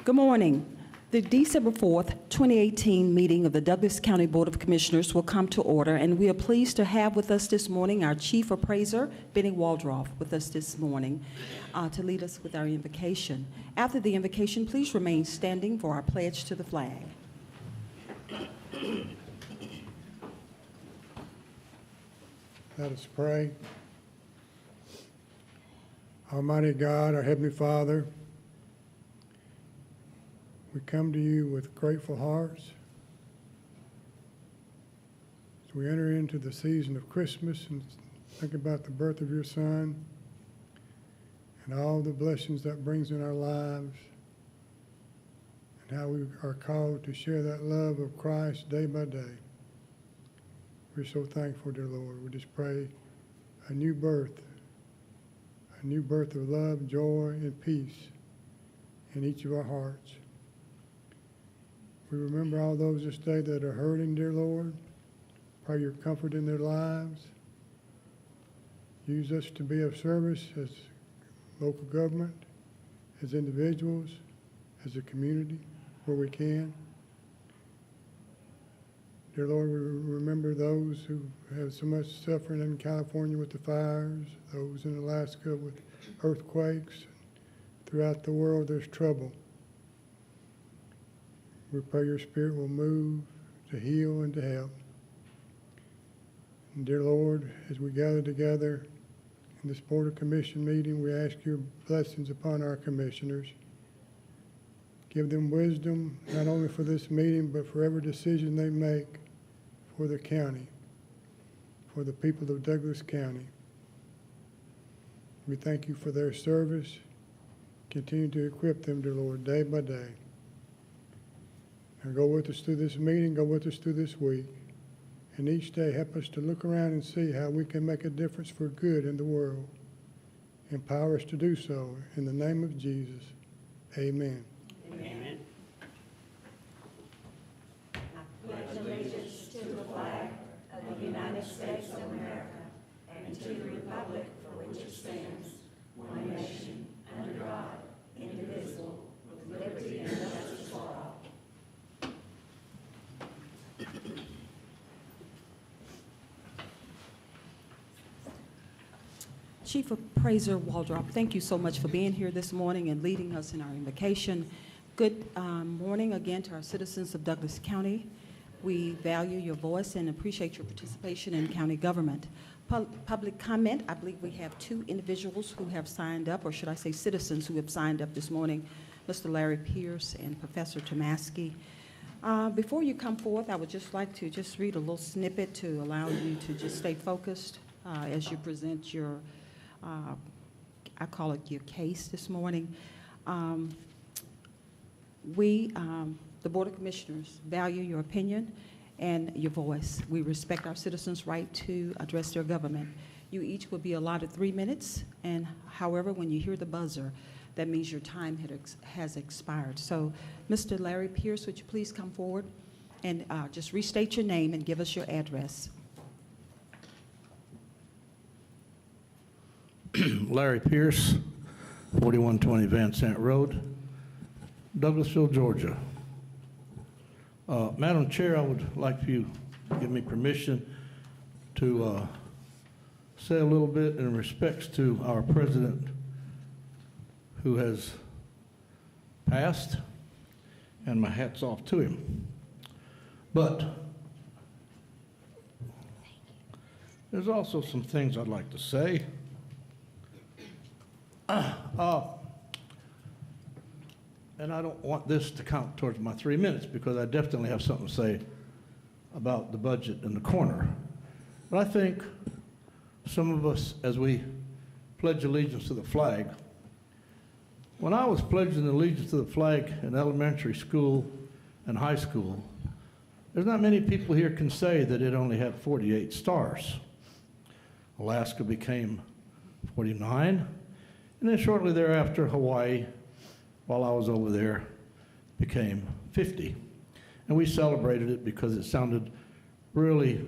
Good morning. The December 4th, 2018 meeting of the Douglas County Board of Commissioners will come to order, and we are pleased to have with us this morning our Chief Appraiser, Benny Waldroff, with us this morning to lead us with our invocation. After the invocation, please remain standing for our pledge to the flag. Let us pray. Almighty God, our Heavenly Father, we come to you with grateful hearts as we enter into the season of Christmas and think about the birth of your Son and all the blessings that brings in our lives and how we are called to share that love of Christ day by day. We're so thankful, dear Lord. We just pray a new birth of love, joy, and peace in each of our hearts. We remember all those this day that are hurting, dear Lord. Pray your comfort in their lives. Use us to be of service as local government, as individuals, as a community, where we can. Dear Lord, we remember those who have so much suffering in California with the fires, those in Alaska with earthquakes. Throughout the world, there's trouble. We pray your Spirit will move to heal and to help. And dear Lord, as we gather together in this Board of Commission meeting, we ask your blessings upon our commissioners. Give them wisdom, not only for this meeting, but for every decision they make for the county, for the people of Douglas County. We thank you for their service. Continue to equip them, dear Lord, day by day. And go with us through this meeting, go with us through this week. And each day help us to look around and see how we can make a difference for good in the world. Empower us to do so. In the name of Jesus, amen. Amen. I pledge allegiance to the flag of the United States of America and to the republic for which it stands, one nation, under God, indivisible, with liberty and justice for all. Chief Appraiser Waldroff, thank you so much for being here this morning and leading us in our invocation. Good morning again to our citizens of Douglas County. We value your voice and appreciate your participation in county government. Public comment, I believe we have two individuals who have signed up, or should I say citizens who have signed up this morning, Mr. Larry Pierce and Professor Tomasky. Before you come forth, I would just like to just read a little snippet to allow you to just stay focused as you present your I call it your case this morning. We, the Board of Commissioners, value your opinion and your voice. We respect our citizens' right to address their government. You each will be allotted 3 minutes, and however, when you hear the buzzer, that means your time has expired. So, Mr. Larry Pierce, would you please come forward and just restate your name and give us your address. Larry Pierce, 4120 Van Sant Road, Douglasville, Georgia. Madam Chair, I would like for you to give me permission to say a little bit in respects to our president who has passed, and my hat's off to him. But there's also some things I'd like to say. And I don't want this to count towards my 3 minutes because I definitely have something to say about the budget in the corner. But I think some of us, as we pledge allegiance to the flag. When I was pledging allegiance to the flag in elementary school and high school, there's not many people here can say that it only had 48 stars. Alaska became 49, and then shortly thereafter, Hawaii, while I was over there, became 50. And we celebrated it because it sounded really,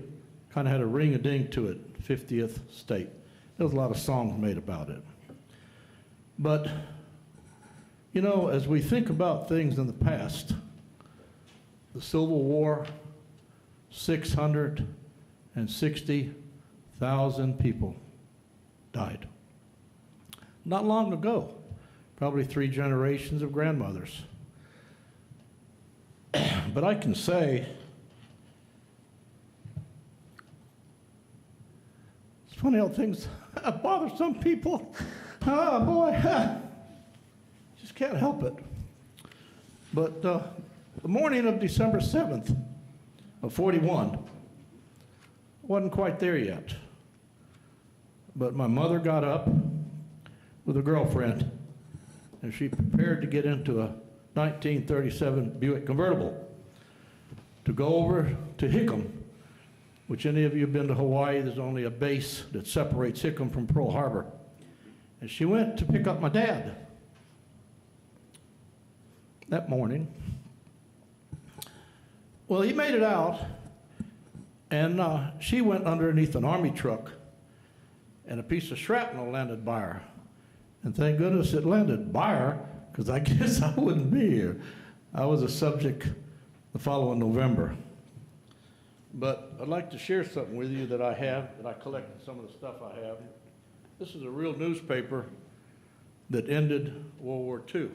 kind of had a ring-a-ding to it, 50th state. There was a lot of songs made about it. But, you know, as we think about things in the past, the Civil War, 660,000 people died. Not long ago, probably 3 generations of grandmothers. But I can say, it's funny how things bother some people. Oh boy, just can't help it. But the morning of December 7th of 41, wasn't quite there yet. But my mother got up with a girlfriend, and she prepared to get into a 1937 Buick convertible to go over to Hickam, which any of you have been to Hawaii, there's only a base that separates Hickam from Pearl Harbor. And she went to pick up my dad that morning. Well, he made it out, and she went underneath an Army truck, and a piece of shrapnel landed by her. And thank goodness it landed by her, because I guess I wouldn't be here. I was a subject the following November. But I'd like to share something with you that I have, that I collected some of the stuff I have. This is a real newspaper that ended World War II. It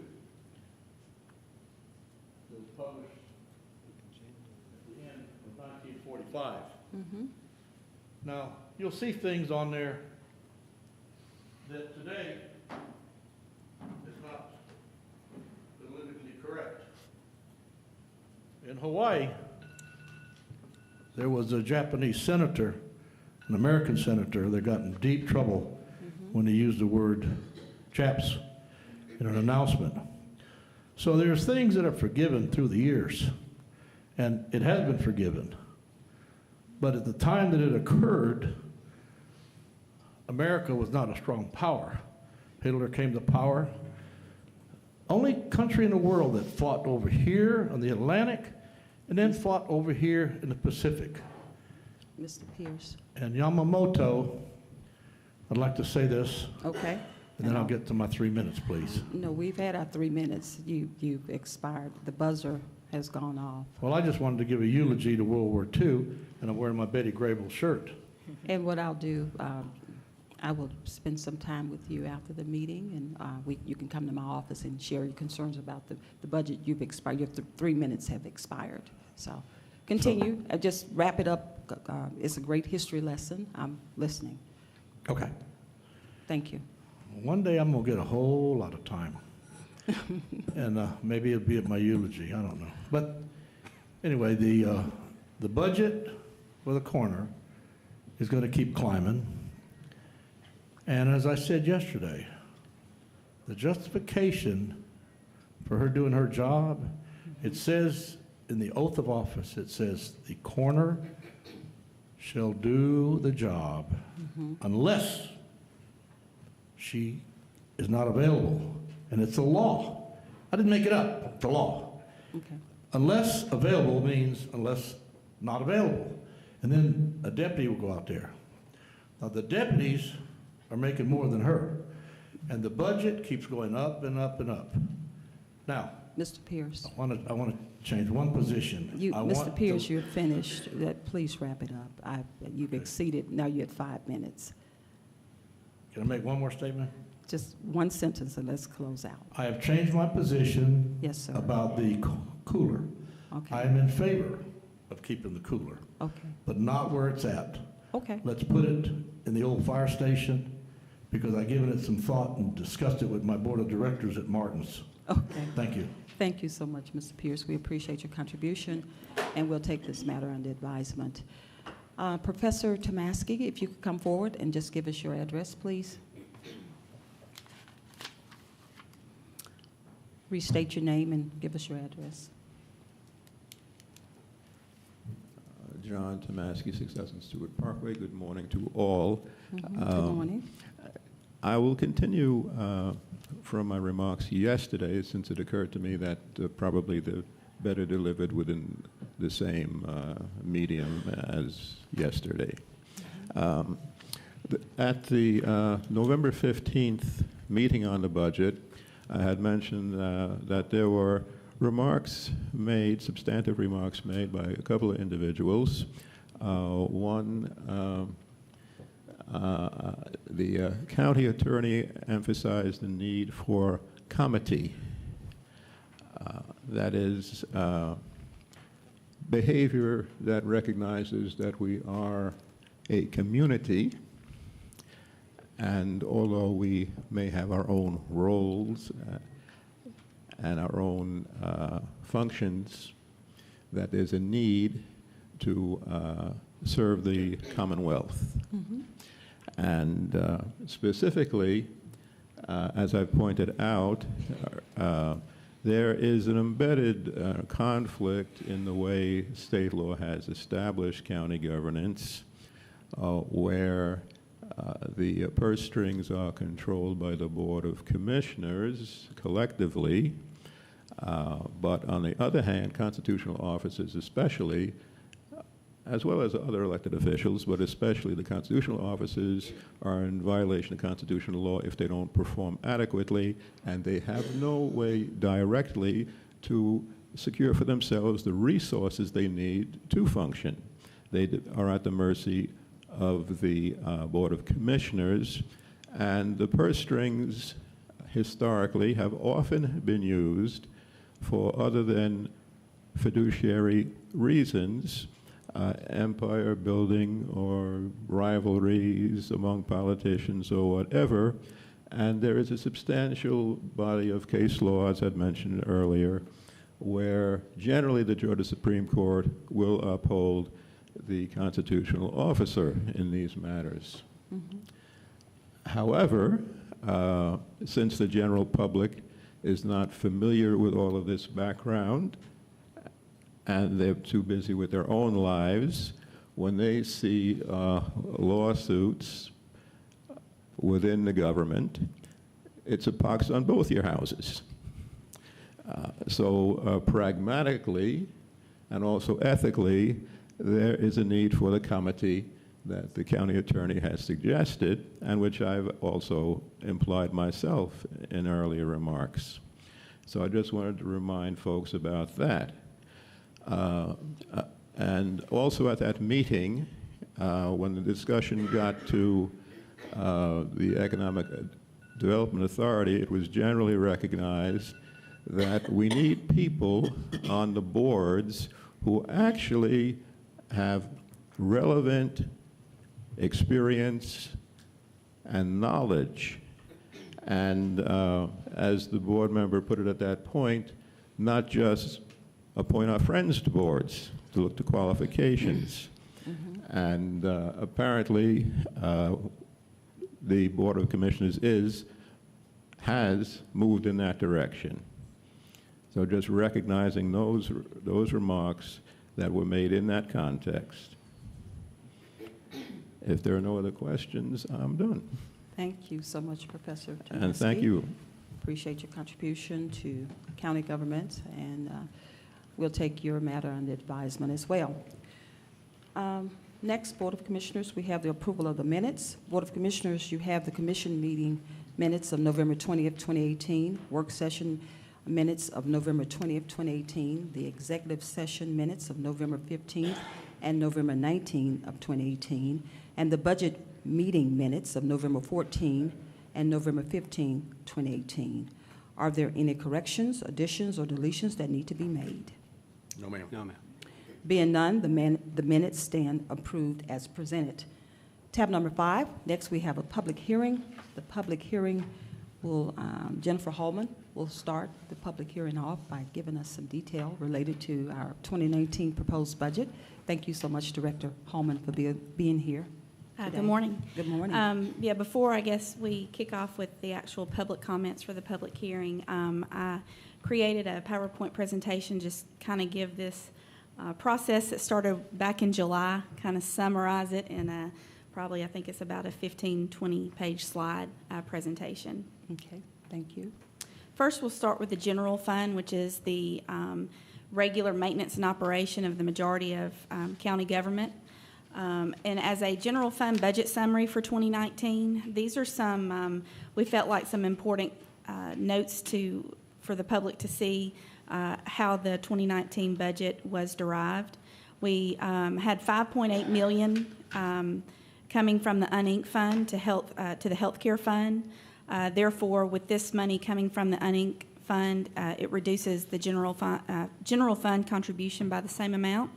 was published at the end of 1945. Now, you'll see things on there that today is not politically correct. In Hawaii, there was a Japanese senator, an American senator, that got in deep trouble when he used the word Japs in an announcement. So there's things that are forgiven through the years, and it has been forgiven. But at the time that it occurred, America was not a strong power. Hitler came to power. Only country in the world that fought over here on the Atlantic and then fought over here in the Pacific. Mr. Pierce. And Yamamoto, I'd like to say this, Okay. and then I'll get to my 3 minutes, please. No, we've had our 3 minutes. You've expired. The buzzer has gone off. Well, I just wanted to give a eulogy to World War II, and I'm wearing my Betty Grable shirt. And what I'll do, I will spend some time with you after the meeting, and you can come to my office and share your concerns about the budget. You've expired. Your 3 minutes have expired. So continue. Just wrap it up. It's a great history lesson. I'm listening. Okay. Thank you. One day I'm going to get a whole lot of time. And maybe it'll be at my eulogy. I don't know. But anyway, the budget for the coroner is going to keep climbing. And as I said yesterday, the justification for her doing her job, it says in the oath of office, it says the coroner shall do the job unless she is not available. And it's a law. I didn't make it up. It's a law. Okay. Unless available means unless not available. And then a deputy will go out there. Now, the deputies are making more than her. And the budget keeps going up and up and up. Now, Mr. Pierce. I want to change one position. Mr. Pierce, you're finished. Please wrap it up. You've exceeded. Now you're at 5 minutes. Can I make one more statement? Just one sentence and let's close out. I have changed my position Yes, sir. about the cooler. Okay. I am in favor of keeping the cooler, Okay. but not where it's at. Okay. Let's put it in the old fire station, because I've given it some thought and discussed it with my board of directors at Martin's. Okay. Thank you. Thank you so much, Mr. Pierce. We appreciate your contribution, and we'll take this matter under advisement. Professor Tomasky, if you could come forward and just give us your address, please. restate your name and give us your address. John Tomasky, 6000 Stewart Parkway. Good morning to all. Good morning. I will continue from my remarks yesterday, since it occurred to me that probably the better delivered within the same medium as yesterday. At the November 15th meeting on the budget, I had mentioned that there were remarks made, substantive remarks made by a couple of individuals. One, the county attorney emphasized the need for comity. That is behavior that recognizes that we are a community, and although we may have our own roles and our own functions, that there's a need to serve the Commonwealth. And specifically, as I've pointed out, there is an embedded conflict in the way state law has established county governance, where the purse strings are controlled by the Board of Commissioners collectively, but on the other hand, constitutional officers especially, as well as other elected officials, but especially the constitutional officers, are in violation of constitutional law if they don't perform adequately, and they have no way directly to secure for themselves the resources they need to function. They are at the mercy of the Board of Commissioners, and the purse strings historically have often been used for other than fiduciary reasons, empire building or rivalries among politicians or whatever. And there is a substantial body of case law, as I'd mentioned earlier, where generally the Georgia Supreme Court will uphold the constitutional officer in these matters. However, since the general public is not familiar with all of this background, and they're too busy with their own lives, when they see lawsuits within the government, it's a pox on both your houses. So pragmatically and also ethically, there is a need for the comity that the county attorney has suggested, and which I've also implied myself in earlier remarks. So I just wanted to remind folks about that. And also at that meeting, when the discussion got to the Economic Development Authority, it was generally recognized that we need people on the boards who actually have relevant experience and knowledge. And as the board member put it at that point, not just appoint our friends to boards to look to qualifications. And apparently, the Board of Commissioners has moved in that direction. So just recognizing those remarks that were made in that context. If there are no other questions, I'm done. Thank you so much, Professor Tomasky. And thank you. Appreciate your contribution to county government, and we'll take your matter under advisement as well. Next, Board of Commissioners, we have the approval of the minutes. Board of Commissioners, you have the commission meeting minutes of November 20th, 2018, work session minutes of November 20th, 2018, the executive session minutes of November 15th and November 19th of 2018, and the budget meeting minutes of November 14th and November 15th, 2018. Are there any corrections, additions, or deletions that need to be made? No, ma'am. No, ma'am. Being none, the minutes stand approved as presented. Tab number 5, next we have a public hearing. The public hearing will, Jennifer Hallman will start the public hearing off by giving us some detail related to our 2019 proposed budget. Thank you so much, Director Hallman, for being here today. Good morning. Good morning. Yeah, before I guess we kick off with the actual public comments for the public hearing, created a PowerPoint presentation, just kind of give this process that started back in July, kind of summarize it in a probably, I think it's about a 15, 20-page slide presentation. Okay, thank you. First, we'll start with the general fund, which is the regular maintenance and operation of the majority of county government. And as a general fund budget summary for 2019, these are some, we felt like some important notes for the public to see how the 2019 budget was derived. We had $5.8 million coming from the uninked fund to the healthcare fund. Therefore, with this money coming from the uninked fund, it reduces the general fund contribution by the same amount.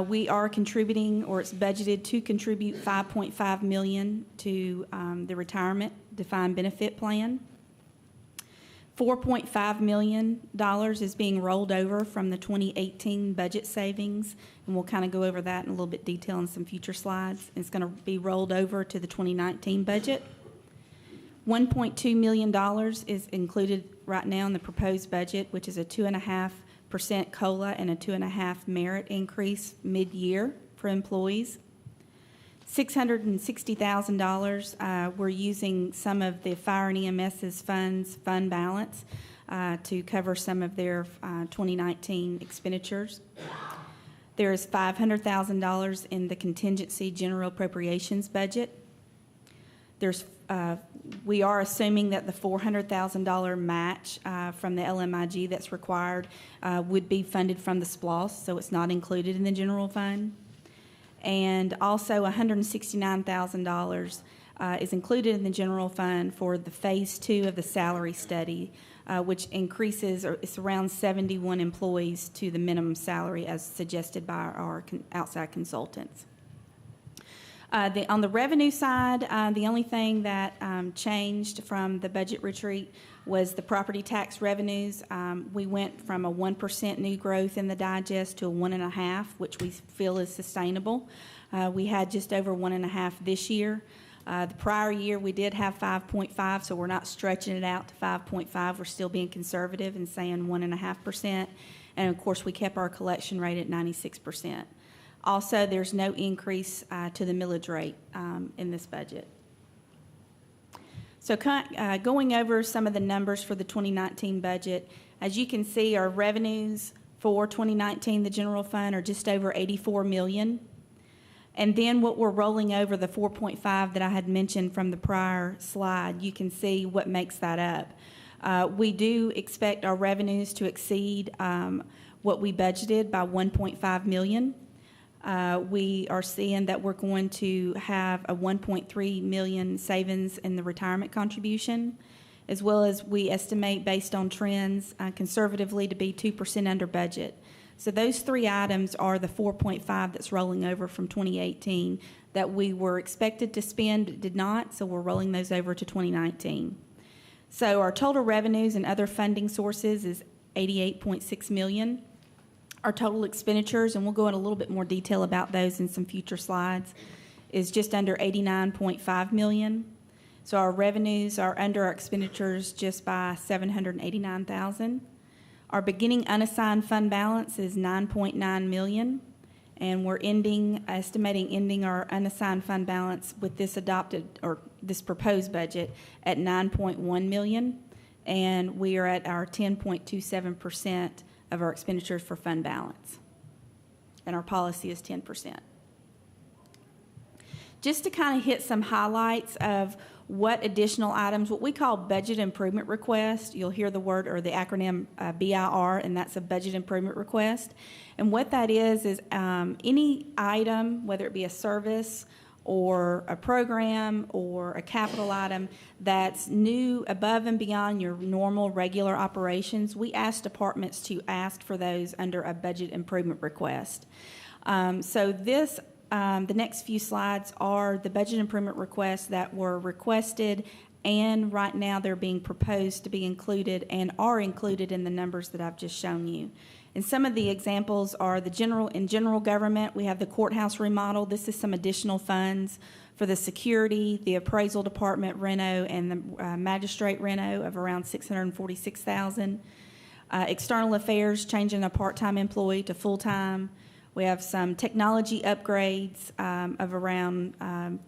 We are contributing, or it's budgeted to contribute $5.5 million to the retirement defined benefit plan. $4.5 million is being rolled over from the 2018 budget savings, and we'll kind of go over that in a little bit detail in some future slides. It's going to be rolled over to the 2019 budget. $1.2 million is included right now in the proposed budget, which is a 2.5% COLA and a 2.5% merit increase mid-year for employees. $660,000, we're using some of the Fire and EMS's fund balance to cover some of their 2019 expenditures. There is $500,000 in the contingency general appropriations budget. We are assuming that the $400,000 match from the LMIG that's required would be funded from the SPLOST, so it's not included in the general fund. And also $169,000 is included in the general fund for the phase 2 of the salary study, which increases, or it's around 71 employees to the minimum salary as suggested by our outside consultants. On the revenue side, the only thing that changed from the budget retreat was the property tax revenues. We went from a 1% new growth in the digest to a 1.5%, which we feel is sustainable. We had just over 1.5% this year. The prior year we did have 5.5%, so we're not stretching it out to 5.5%. We're still being conservative and saying 1.5%. And of course, we kept our collection rate at 96%. Also, there's no increase to the millage rate in this budget. So going over some of the numbers for the 2019 budget, as you can see, our revenues for 2019, the general fund, are just over $84 million. And then what we're rolling over, the 4.5 that I had mentioned from the prior slide, you can see what makes that up. We do expect our revenues to exceed what we budgeted by $1.5 million. We are seeing that we're going to have a $1.3 million savings in the retirement contribution, as well as we estimate, based on trends, conservatively to be 2% under budget. So those three items are the 4.5 that's rolling over from 2018 that we were expected to spend, did not, so we're rolling those over to 2019. So our total revenues and other funding sources is $88.6 million. Our total expenditures, and we'll go in a little bit more detail about those in some future slides, is just under $89.5 million. So our revenues are under our expenditures just by $789,000. Our beginning unassigned fund balance is $9.9 million, and we're estimating ending our unassigned fund balance with this this proposed budget at $9.1 million, and we are at our 10.27% of our expenditures for fund balance, and our policy is 10%. Just to kind of hit some highlights of what additional items, what we call budget improvement request. You'll hear the word or the acronym BIR, and that's a budget improvement request. And what that is any item, whether it be a service or a program or a capital item that's new above and beyond your normal regular operations, we ask departments to ask for those under a budget improvement request. The next few slides are the budget improvement requests that were requested, and right now they're being proposed to be included and are included in the numbers that I've just shown you. And some of the examples are in general government, we have the courthouse remodel. This is some additional funds for the security, the appraisal department reno, and the magistrate reno of around $646,000. External affairs, changing a part-time employee to full-time. We have some technology upgrades of around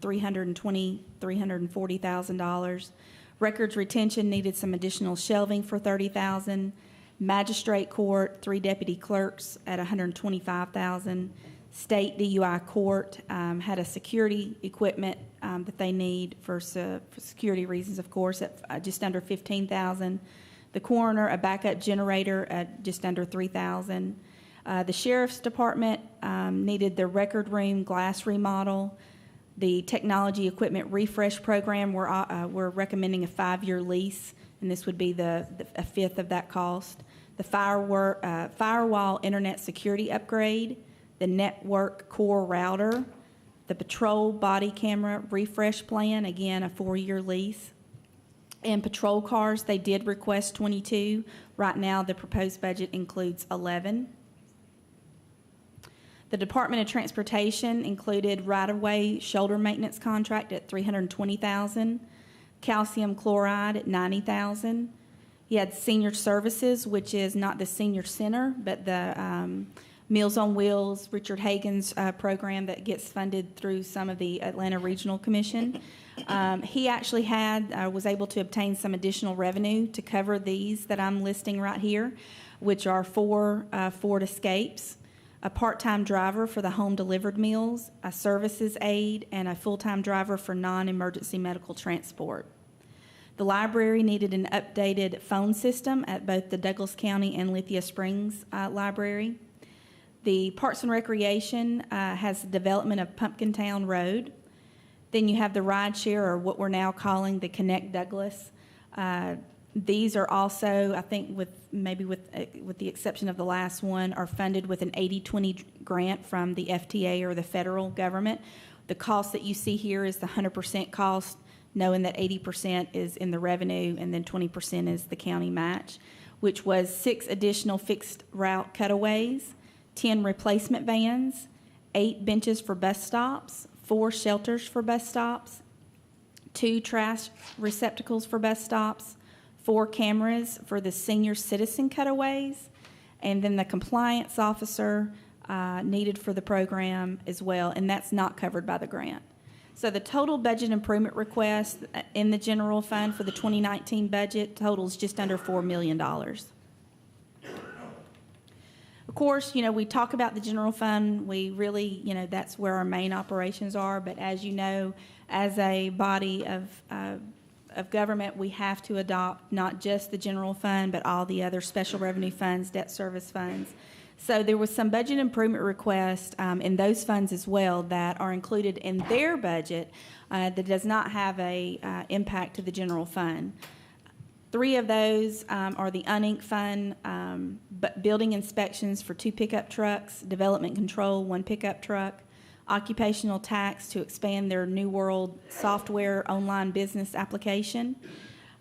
$320,000, $340,000. Records retention needed some additional shelving for $30,000. Magistrate court, 3 deputy clerks at $125,000. State DUI court had a security equipment that they need for security reasons, of course, at just under $15,000. The coroner, a backup generator at just under $3,000. The sheriff's department needed the record room glass remodel. The technology equipment refresh program, we're recommending a 5-year lease, and this would be a fifth of that cost. The firewall internet security upgrade, the network core router, the patrol body camera refresh plan, again, a 4-year lease. And patrol cars, they did request 22. Right now, the proposed budget includes 11. The Department of Transportation included right-of-way shoulder maintenance contract at $320,000, calcium chloride at $90,000. You had senior services, which is not the senior center, but the Meals on Wheels, Richard Hagen's program that gets funded through some of the Atlanta Regional Commission. He actually was able to obtain some additional revenue to cover these that I'm listing right here, which are 4 Ford Escapes, a part-time driver for the home-delivered meals, a services aide, and a full-time driver for non-emergency medical transport. The library needed an updated phone system at both the Douglas County and Lithia Springs library. The Parks and Recreation has the development of Pumpkin Town Road. Then you have the rideshare, or what we're now calling the Connect Douglas. These are also, I think, with the exception of the last one, are funded with an 80-20 grant from the FTA or the federal government. The cost that you see here is the 100% cost, knowing that 80% is in the revenue and then 20% is the county match, which was 6 additional fixed route cutaways, 10 replacement vans, 8 benches for bus stops, 4 shelters for bus stops, 2 trash receptacles for bus stops, 4 cameras for the senior citizen cutaways, and then the compliance officer needed for the program as well, and that's not covered by the grant. So the total budget improvement request in the general fund for the 2019 budget totals just under $4 million. Of course, we talk about the general fund. We really, that's where our main operations are. But as you know, as a body of government, we have to adopt not just the general fund, but all the other special revenue funds, debt service funds. So there was some budget improvement requests in those funds as well that are included in their budget that does not have a impact to the general fund. 3 of those are the uninked fund, but building inspections for 2 pickup trucks, development control, 1 pickup truck, occupational tax to expand their New World software online business application.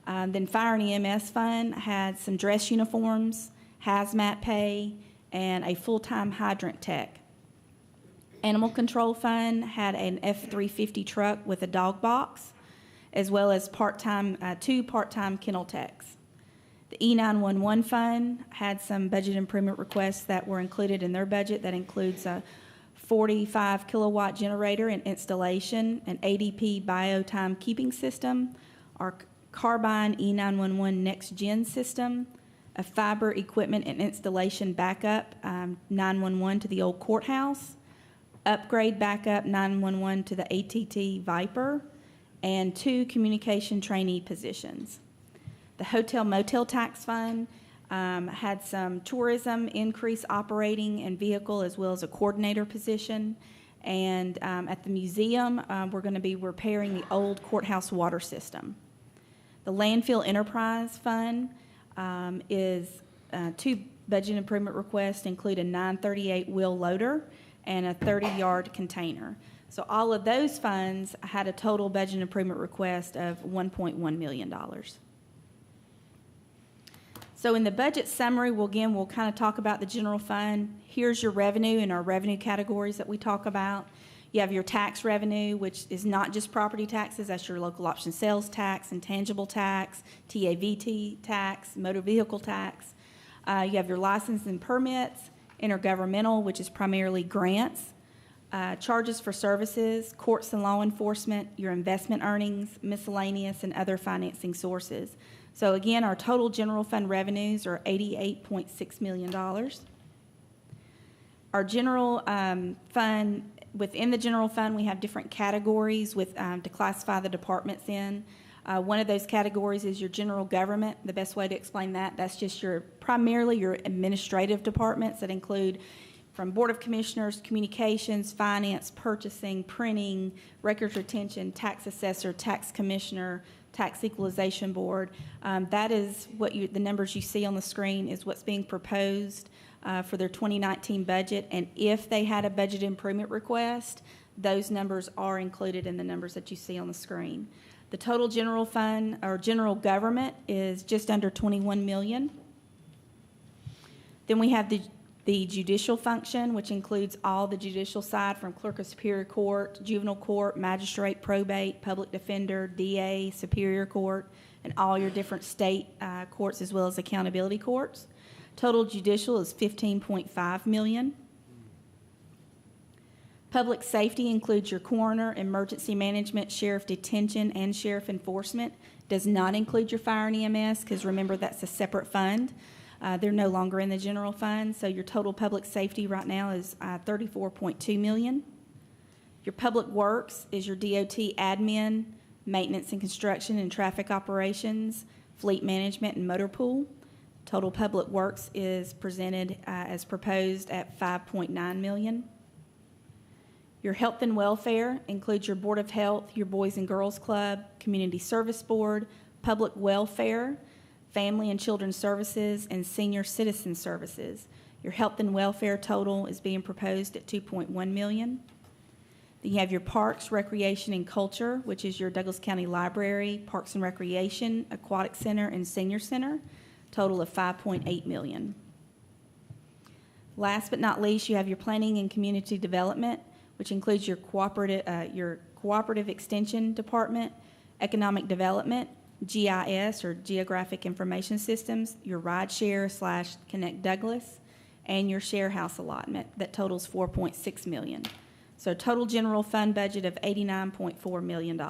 Then Fire and EMS fund had some dress uniforms, hazmat pay, and a full-time hydrant tech. Animal Control Fund had an F-350 truck with a dog box, as well as 2 part-time kennel techs. The E911 Fund had some budget improvement requests that were included in their budget. That includes a 45 kilowatt generator and installation, an ADP bio-time keeping system, our Carbine E911 Next Gen system, a fiber equipment and installation backup 911 to the old courthouse, upgrade backup 911 to the ATT Viper, and 2 communication trainee positions. The Hotel Motel Tax Fund had some tourism increase operating and vehicle, as well as a coordinator position. And at the museum, we're going to be repairing the old courthouse water system. The Landfill Enterprise Fund is 2 budget improvement requests include a 938 wheel loader and a 30-yard container. So all of those funds had a total budget improvement request of $1.1 million. So in the budget summary, we'll kind of talk about the general fund. Here's your revenue and our revenue categories that we talk about. You have your tax revenue, which is not just property taxes. That's your local option sales tax, intangible tax, TAVT tax, motor vehicle tax. You have your license and permits, intergovernmental, which is primarily grants, charges for services, courts and law enforcement, your investment earnings, miscellaneous, and other financing sources. So again, our total general fund revenues are $88.6 million. Our general fund, within the general fund, we have different categories to classify the departments in. One of those categories is your general government. The best way to explain that, that's just primarily your administrative departments that include from Board of Commissioners, communications, finance, purchasing, printing, records retention, tax assessor, tax commissioner, tax equalization board. That is what the numbers you see on the screen is what's being proposed for their 2019 budget. And if they had a budget improvement request, those numbers are included in the numbers that you see on the screen. The total general fund or general government is just under $21 million. Then we have the judicial function, which includes all the judicial side from clerk of superior court, juvenile court, magistrate, probate, public defender, DA, superior court, and all your different state courts as well as accountability courts. Total judicial is $15.5 million. Public safety includes your coroner, emergency management, sheriff detention, and sheriff enforcement. Does not include your fire and EMS because remember that's a separate fund. They're no longer in the general fund, so your total public safety right now is $34.2 million. Your public works is your DOT admin, maintenance and construction and traffic operations, fleet management and motor pool. Total public works is presented as proposed at $5.9 million. Your health and welfare includes your Board of Health, your Boys and Girls Club, Community Service Board, Public Welfare, Family and Children's Services, and Senior Citizen Services. Your health and welfare total is being proposed at $2.1 million. Then you have your Parks, Recreation, and Culture, which is your Douglas County Library, Parks and Recreation, Aquatic Center, and Senior Center, total of $5.8 million. Last but not least, you have your Planning and Community Development, which includes your Cooperative Extension Department, Economic Development, GIS, or Geographic Information Systems, your Rideshare / Connect Douglas, and your Share House allotment that totals $4.6 million. So total general fund budget of $89.4 million.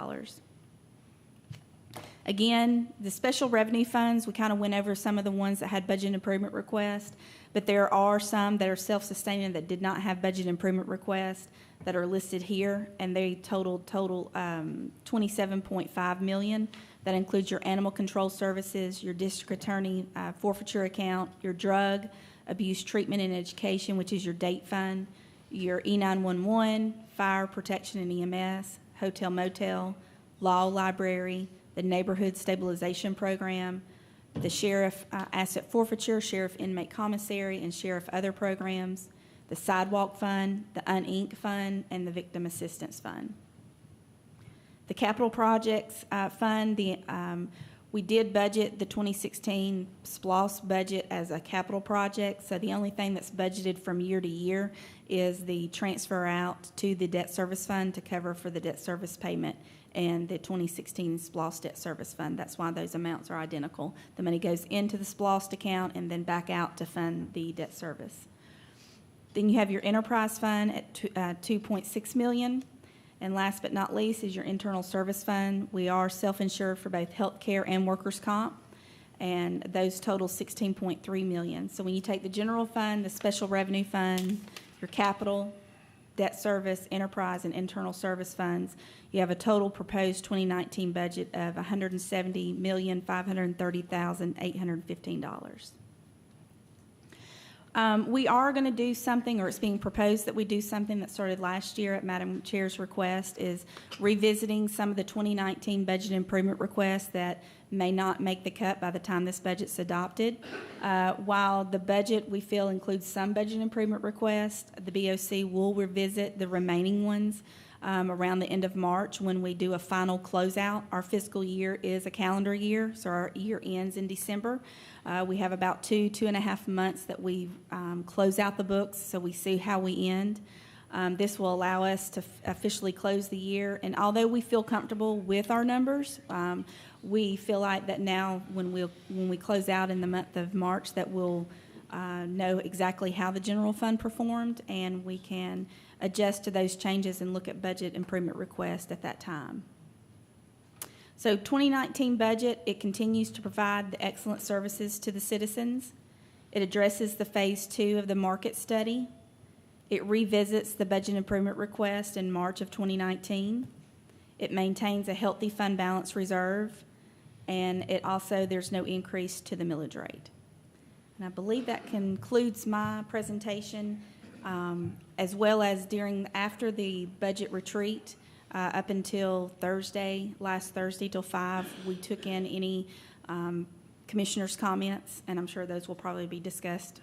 Again, the special revenue funds, we kind of went over some of the ones that had budget improvement requests, but there are some that are self-sustaining that did not have budget improvement requests that are listed here, and they total $27.5 million. That includes your animal control services, your district attorney forfeiture account, your drug abuse treatment and education, which is your DATE fund, your E911, fire protection and EMS, hotel motel, law library, the neighborhood stabilization program, the sheriff asset forfeiture, sheriff inmate commissary, and sheriff other programs, the sidewalk fund, the uninked fund, and the victim assistance fund. The capital projects fund, we did budget the 2016 SPLOST budget as a capital project, so the only thing that's budgeted from year to year is the transfer out to the debt service fund to cover for the debt service payment and the 2016 SPLOST debt service fund. That's why those amounts are identical. The money goes into the SPLOST account and then back out to fund the debt service. Then you have your enterprise fund at $2.6 million. And last but not least is your internal service fund. We are self-insured for both health care and workers' comp, and those total $16.3 million. So when you take the general fund, the special revenue fund, your capital, debt service, enterprise, and internal service funds, you have a total proposed 2019 budget of $170,530,815. We are going to do something, or it's being proposed that we do something that started last year at Madam Chair's request, is revisiting some of the 2019 budget improvement requests that may not make the cut by the time this budget's adopted. While the budget, we feel, includes some budget improvement requests, the BOC will revisit the remaining ones around the end of March when we do a final closeout. Our fiscal year is a calendar year, so our year ends in December. We have about 2.5 months that we close out the books, so we see how we end. This will allow us to officially close the year, and although we feel comfortable with our numbers, we feel like that now when we close out in the month of March that we'll know exactly how the general fund performed, and we can adjust to those changes and look at budget improvement requests at that time. So 2019 budget, it continues to provide the excellent services to the citizens. It addresses the Phase 2 of the market study. It revisits the budget improvement request in March of 2019. It maintains a healthy fund balance reserve, and it also, there's no increase to the millage rate. And I believe that concludes my presentation, as well as after the budget retreat, up until last Thursday till 5, we took in any commissioners' comments, and I'm sure those will probably be discussed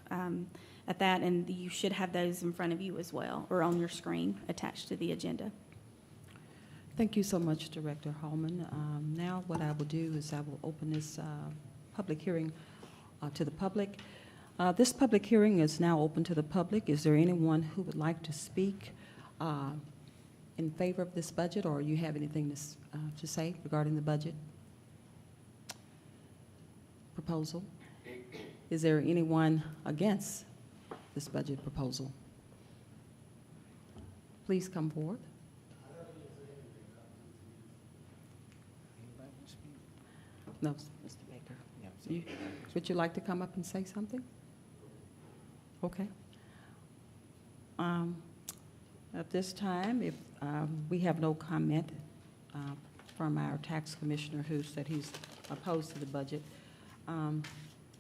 at that, and you should have those in front of you as well, or on your screen attached to the agenda. Thank you so much, Director Hallman. Now what I will do is I will open this public hearing to the public. This public hearing is now open to the public. Is there anyone who would like to speak in favor of this budget, or you have anything to say regarding the budget proposal? Is there anyone against this budget proposal? Please come forward. No, Mr. Baker. Would you like to come up and say something? Okay. At this time, if we have no comment from our tax commissioner who said he's opposed to the budget,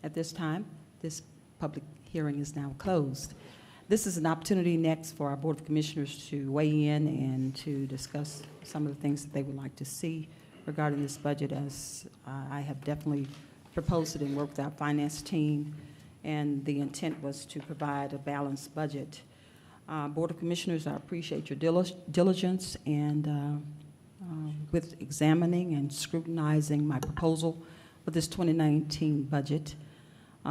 at this time, this public hearing is now closed. This is an opportunity next for our Board of Commissioners to weigh in and to discuss some of the things that they would like to see regarding this budget, as I have definitely proposed it and worked with our finance team, and the intent was to provide a balanced budget. Board of Commissioners, I appreciate your diligence and with examining and scrutinizing my proposal for this 2019 budget.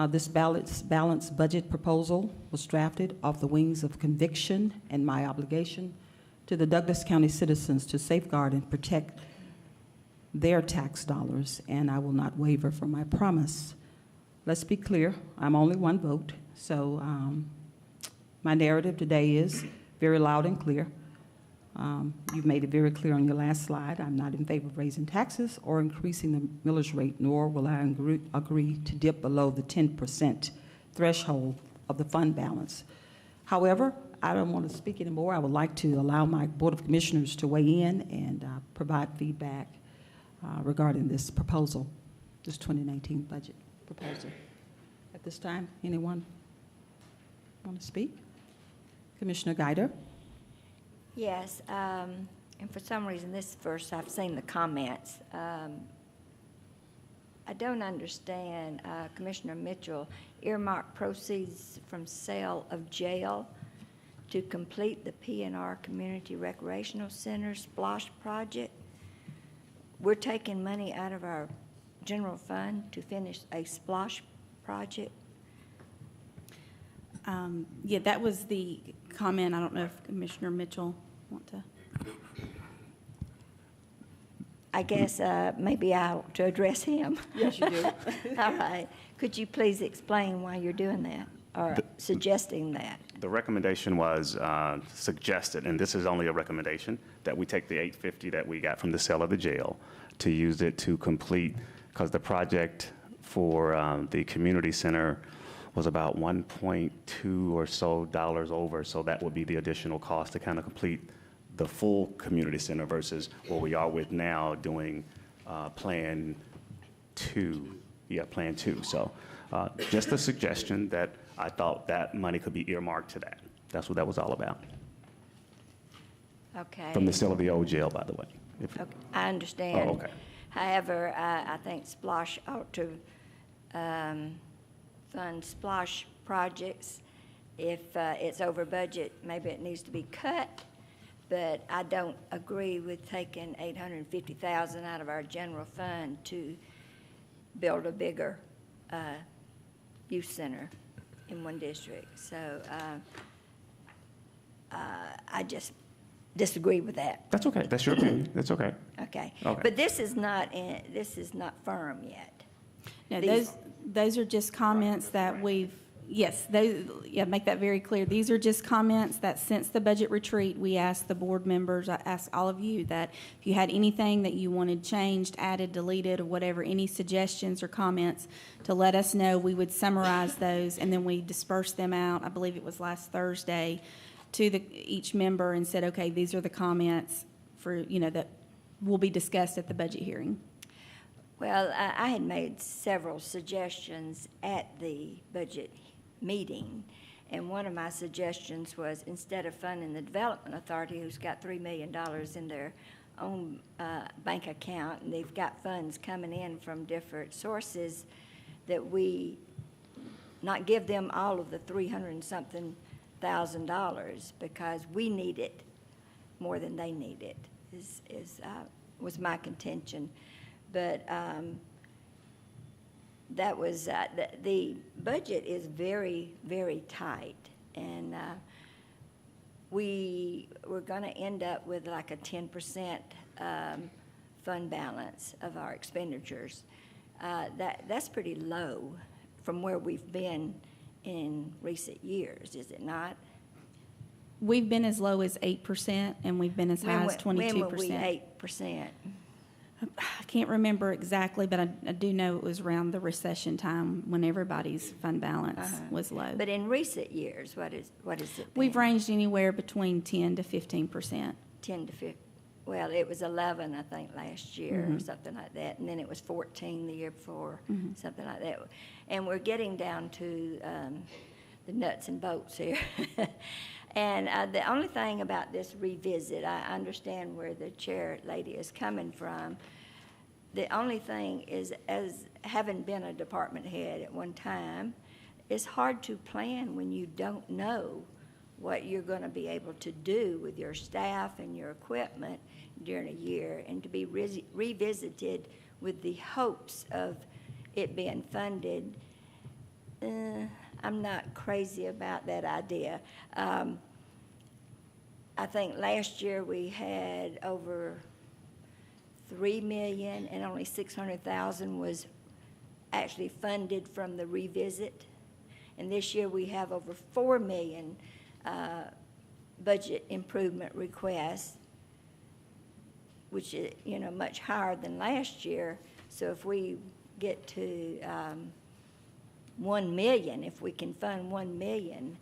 This balanced budget proposal was drafted off the wings of conviction and my obligation to the Douglas County citizens to safeguard and protect their tax dollars, and I will not waver from my promise. Let's be clear, I'm only one vote, so my narrative today is very loud and clear. You've made it very clear on your last slide. I'm not in favor of raising taxes or increasing the millage rate, nor will I agree to dip below the 10% threshold of the fund balance. However, I don't want to speak anymore. I would like to allow my Board of Commissioners to weigh in and provide feedback regarding this proposal, this 2019 budget proposal. At this time, anyone want to speak? Commissioner Guider? Yes, and for some reason, this first, I've seen the comments. I don't understand, Commissioner Mitchell, earmark proceeds from sale of jail to complete the P&R Community Recreational Center SPLOSH project. We're taking money out of our general fund to finish a SPLOSH project. Yeah, that was the comment. I don't know if Commissioner Mitchell want to. I guess maybe I ought to address him. Yes, you do. All right. Could you please explain why you're doing that or suggesting that? The recommendation was suggested, and this is only a recommendation, that we take the $850 that we got from the sale of the jail to use it to complete, because the project for the community center was about $1.2 or so over, so that would be the additional cost to kind of complete the full community center versus what we are with now doing Plan 2. Yeah, Plan 2. So just a suggestion that I thought that money could be earmarked to that. That's what that was all about. Okay. From the sale of the old jail, by the way. Okay, I understand. Oh, okay. However, I think SPLOSH ought to fund SPLOSH projects. If it's over budget, maybe it needs to be cut, but I don't agree with taking $850,000 out of our general fund to build a bigger youth center in one district. So I just disagree with that. That's okay. That's your opinion. That's okay. Okay. Okay. But this is not firm yet. No, These- those are just comments that we've, Yes, make that very clear. These are just comments that since the budget retreat, we asked the board members, I asked all of you, that if you had anything that you wanted changed, added, deleted, or whatever, any suggestions or comments, to let us know. We would summarize those, and then we dispersed them out, I believe it was last Thursday, to each member and said, okay, these are the comments for, that will be discussed at the budget hearing. Well, I had made several suggestions at the budget meeting, and one of my suggestions was, instead of funding the Development Authority, who's got $3 million in their own bank account, and they've got funds coming in from different sources, that we not give them all of the $300-something thousand, because we need it more than they need it, was my contention. But that was, the budget is very, very tight, and we're going to end up with like a 10% fund balance of our expenditures. That's pretty low from where we've been in recent years, is it not? We've been as low as 8%, and we've been as high as 22%. When were we 8%? I can't remember exactly, but I do know it was around the recession time when everybody's fund balance was low. But in recent years, what is it? We've been? ranged anywhere between 10 to 15%. 10 to 15. Well, it was 11, I think, last year, or something like that, and then it was 14 the year before, something like that. And we're getting down to the nuts and bolts here. And the only thing about this revisit, I understand where the chair lady is coming from. The only thing is, as having been a department head at one time, it's hard to plan when you don't know what you're going to be able to do with your staff and your equipment during a year, and to be revisited with the hopes of it being funded. I'm not crazy about that idea. I think last year we had over $3 million, and only $600,000 was actually funded from the revisit. And this year we have over $4 million budget improvement requests, which is, much higher than last year. So if we get to 1 million, if we can fund 1 million,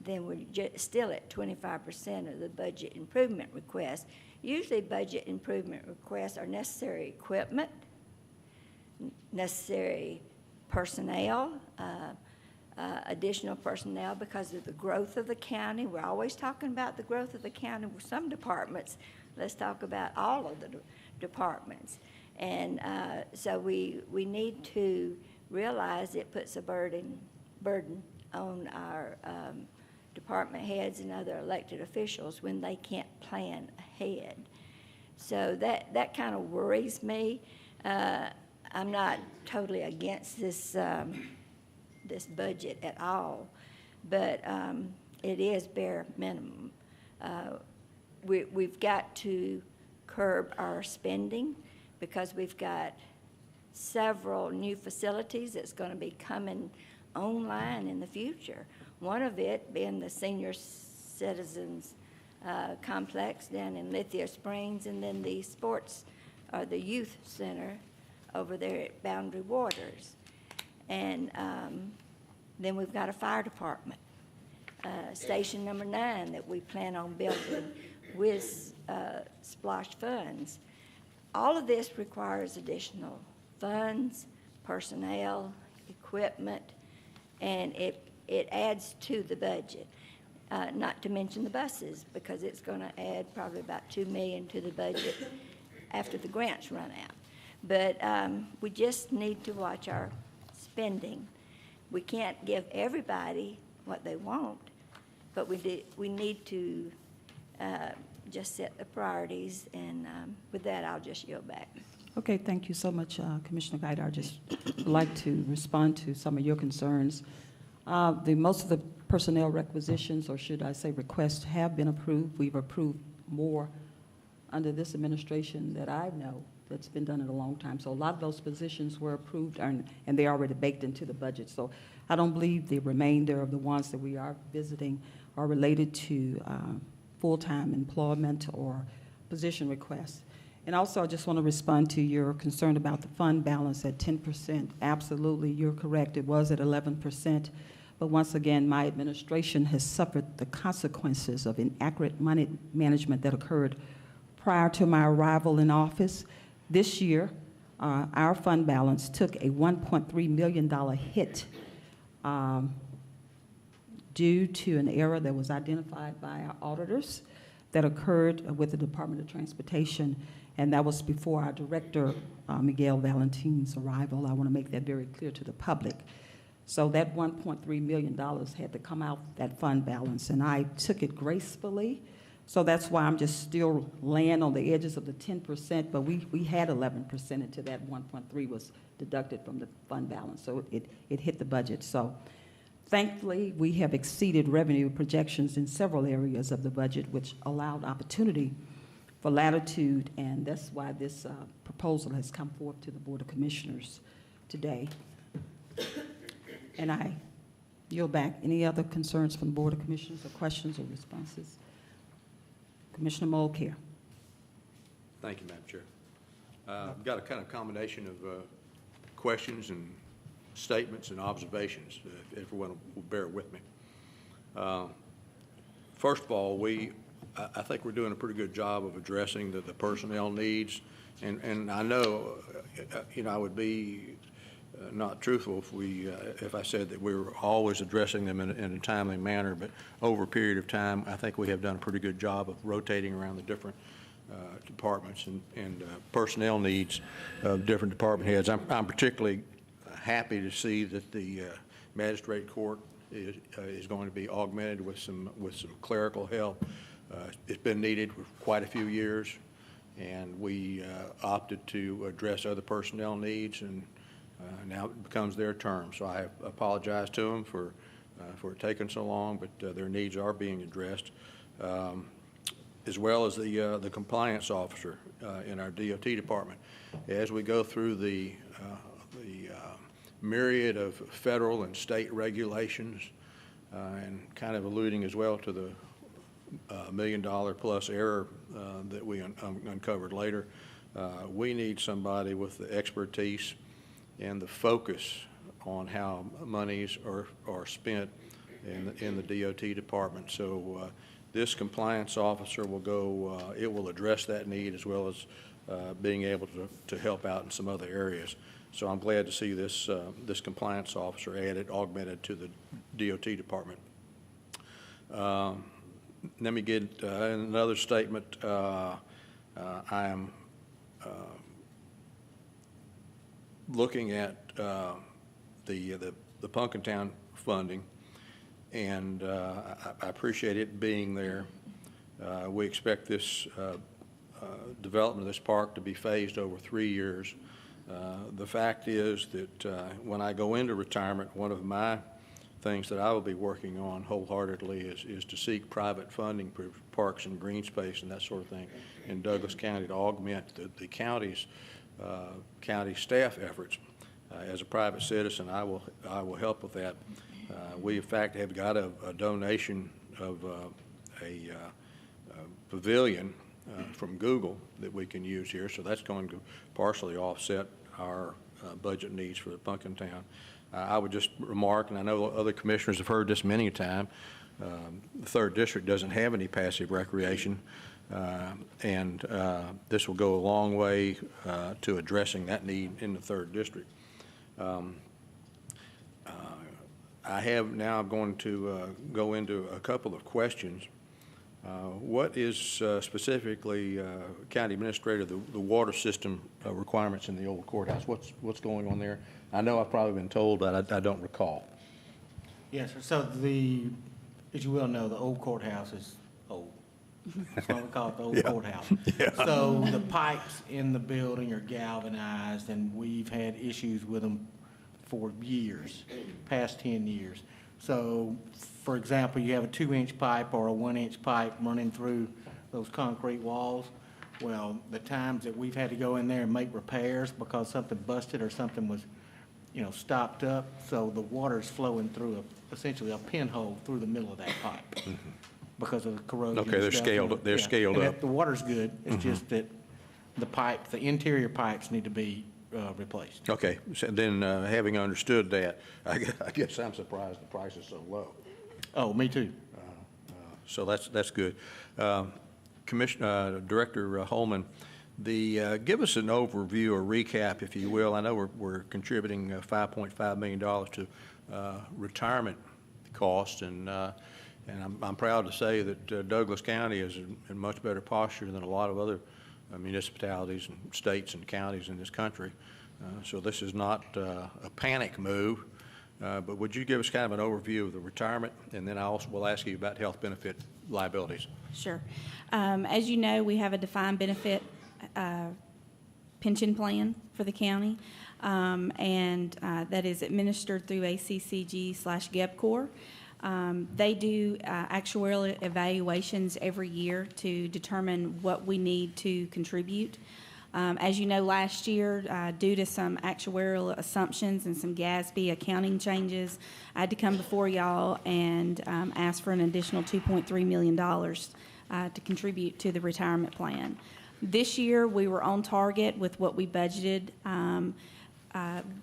then we're still at 25% of the budget improvement request. Usually budget improvement requests are necessary equipment, necessary personnel, additional personnel because of the growth of the county. We're always talking about the growth of the county with some departments. Let's talk about all of the departments. And so we need to realize it puts a burden on our department heads and other elected officials when they can't plan ahead. So that kind of worries me. I'm not totally against this this budget at all, but it is bare minimum. We've got to curb our spending because we've got several new facilities that's going to be coming online in the future. One of it being the senior citizens complex down in Lithia Springs, and then the the youth center over there at Boundary Waters. And then we've got a fire department, station number 9 that we plan on building with SPLOSH funds. All of this requires additional funds, personnel, equipment, and it adds to the budget. Not to mention the buses, because it's going to add probably about $2 million to the budget after the grants run out. But we just need to watch our spending. We can't give everybody what they want, but we need to just set the priorities, and with that, I'll just yield back. Okay, thank you so much, Commissioner Guider. I just would like to respond to some of your concerns. Most of the personnel requisitions, or should I say requests, have been approved. We've approved more under this administration that I know that's been done in a long time. So a lot of those positions were approved and they're already baked into the budget. So I don't believe the remainder of the ones that we are visiting are related to full-time employment or position requests. And also, I just want to respond to your concern about the fund balance at 10%. Absolutely, you're correct. It was at 11%. But once again, my administration has suffered the consequences of inaccurate money management that occurred prior to my arrival in office. This year, our fund balance took a $1.3 million hit due to an error that was identified by our auditors that occurred with the Department of Transportation, and that was before our director, Miguel Valentin's arrival. I want to make that very clear to the public. So that $1.3 million had to come out that fund balance, and I took it gracefully. So that's why I'm just still laying on the edges of the 10%, but we had 11% into that 1.3 was deducted from the fund balance, so it hit the budget. So thankfully, we have exceeded revenue projections in several areas of the budget, which allowed opportunity for latitude, and that's why this proposal has come forth to the Board of Commissioners today. And I yield back. Any other concerns from the Board of Commissioners or questions or responses? Commissioner Mulcair. Thank you, Madam Chair. I've got a kind of combination of questions and statements and observations, if everyone will bear with me. First of all, I think we're doing a pretty good job of addressing the personnel needs, and I know, I would be not truthful if I said that we were always addressing them in a timely manner, but over a period of time, I think we have done a pretty good job of rotating around the different departments and personnel needs of different department heads. I'm particularly happy to see that the magistrate court is going to be augmented with some clerical help. It's been needed for quite a few years, and we opted to address other personnel needs, and now it becomes their term. So I apologize to them for it taking so long, but their needs are being addressed, as well as the compliance officer in our DOT department. As we go through the myriad of federal and state regulations, and kind of alluding as well to the $1 million plus error that we uncovered later, we need somebody with the expertise and the focus on how monies are spent in the DOT department. So this compliance officer will go, it will address that need as well as being able to help out in some other areas. So I'm glad to see this compliance officer added, augmented to the DOT department. Let me get another statement. I am looking at the Punkintown funding, and I appreciate it being there. We expect this development of this park to be phased over 3 years. The fact is that when I go into retirement, one of my things that I will be working on wholeheartedly is to seek private funding for parks and green space and that sort of thing in Douglas County to augment the county's county staff efforts. As a private citizen, I will help with that. We in fact have got a donation of a pavilion from Google that we can use here, so that's going to partially offset our budget needs for the Punkintown. I would just remark, and I know other commissioners have heard this many a time, the 3rd District doesn't have any passive recreation, and this will go a long way to addressing that need in the 3rd District. I'm going to go into a couple of questions. What is specifically, County Administrator, the water system requirements in the old courthouse? What's going on there? I know I've probably been told, but I don't recall. Yes, sir. So as you well know, the old courthouse is old. That's why we call it the old courthouse. Yeah. So the pipes in the building are galvanized, and we've had issues with them for years, past 10 years. So, for example, you have a 2-inch pipe or a 1-inch pipe running through those concrete walls. Well, the times that we've had to go in there and make repairs because something busted or something was, stopped up, so the water's flowing through essentially a pinhole through the middle of that pipe because of the corrosion. Okay, they're stuff. scaled- they're Yeah. scaled And up. the water's good, it's just that the interior pipes need to be replaced. Okay, so then, having understood that, I guess I'm surprised the price is so low. Oh, me too. So that's good. Director Holman, give us an overview or recap, if you will. I know we're contributing $5.5 million to retirement costs, and I'm proud to say that Douglas County is in much better posture than a lot of other municipalities and states and counties in this country. So this is not a panic move, but would you give us kind of an overview of the retirement? And then I also will ask you about health benefit liabilities. Sure. As you know, we have a defined benefit pension plan for the county, and that is administered through ACCG/GEBCOR. They do actuarial evaluations every year to determine what we need to contribute. As you know, last year, due to some actuarial assumptions and some GASB accounting changes, I had to come before y'all and ask for an additional $2.3 million to contribute to the retirement plan. This year, we were on target with what we budgeted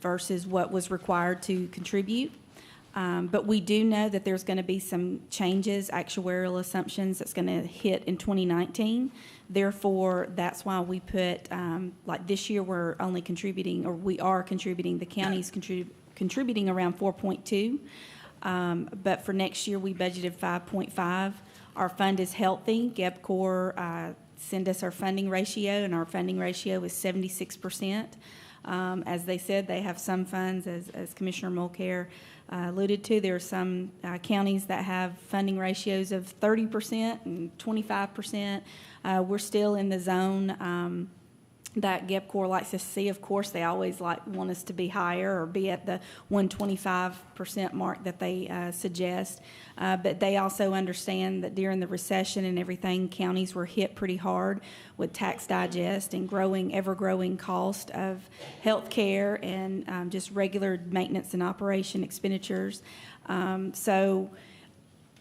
versus what was required to contribute. But we do know that there's going to be some changes, actuarial assumptions that's going to hit in 2019. Therefore, that's why we put, like this year, we're only contributing, or we are contributing, the county's contributing around 4.2. But for next year, we budgeted 5.5. Our fund is healthy. GEBCOR send us our funding ratio, and our funding ratio is 76%. As they said, they have some funds, as Commissioner Mulcair alluded to, there are some counties that have funding ratios of 30% and 25%. We're still in the zone that GEBCOR likes to see. Of course, they always want us to be higher or be at the 125% mark that they suggest. But they also understand that during the recession and everything, counties were hit pretty hard with tax digest and ever-growing cost of health care and just regular maintenance and operation expenditures. So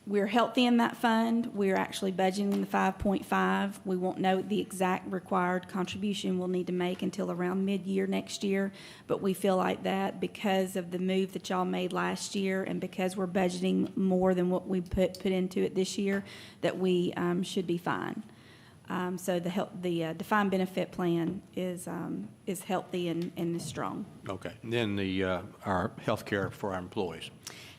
we're healthy in that fund. We're actually budgeting the 5.5. We won't know the exact required contribution we'll need to make until around mid-year next year, but we feel like that because of the move that y'all made last year and because we're budgeting more than what we put into it this year, that we should be fine. So the defined benefit plan is healthy and is strong. Okay. And then our health care for our employees.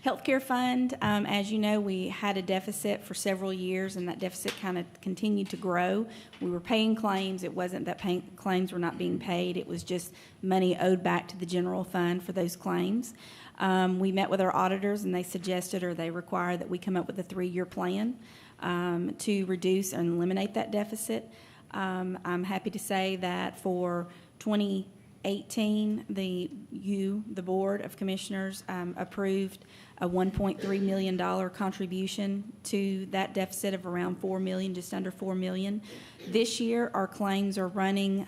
Healthcare fund, as you know, we had a deficit for several years, and that deficit kind of continued to grow. We were paying claims. It wasn't that claims were not being paid. It was just money owed back to the general fund for those claims. We met with our auditors, and they suggested or they required that we come up with a 3-year plan to reduce and eliminate that deficit. I'm happy to say that for 2018, the Board of Commissioners approved a $1.3 million contribution to that deficit of around $4 million, just under $4 million. This year, our claims are running,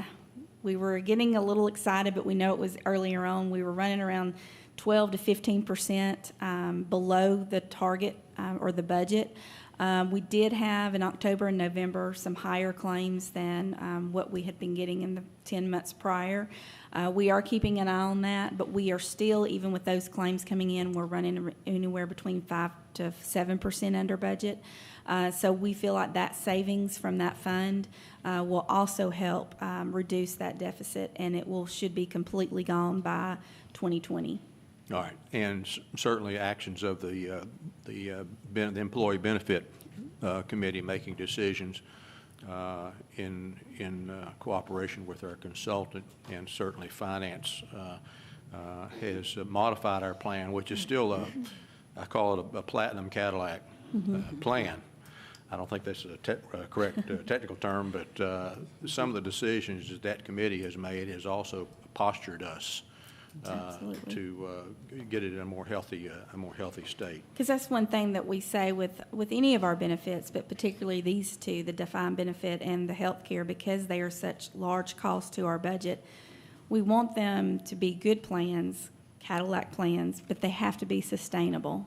we were getting a little excited, but we know it was earlier on. We were running around 12 to 15% below the target or the budget. We did have in October and November some higher claims than what we had been getting in the 10 months prior. We are keeping an eye on that, but we are still, even with those claims coming in, we're running anywhere between 5 to 7% under budget. So we feel like that savings from that fund will also help reduce that deficit, and it should be completely gone by 2020. All right, and certainly actions of the Employee Benefit Committee making decisions in cooperation with our consultant, and certainly Finance has modified our plan, which is still I call it a platinum Cadillac plan. I don't think that's a correct technical term, but some of the decisions that committee has made has also postured us Absolutely. to get it in a more healthy state. Because that's one thing that we say with any of our benefits, but particularly these two, the defined benefit and the health care, because they are such large costs to our budget, we want them to be good plans, Cadillac plans, but they have to be sustainable.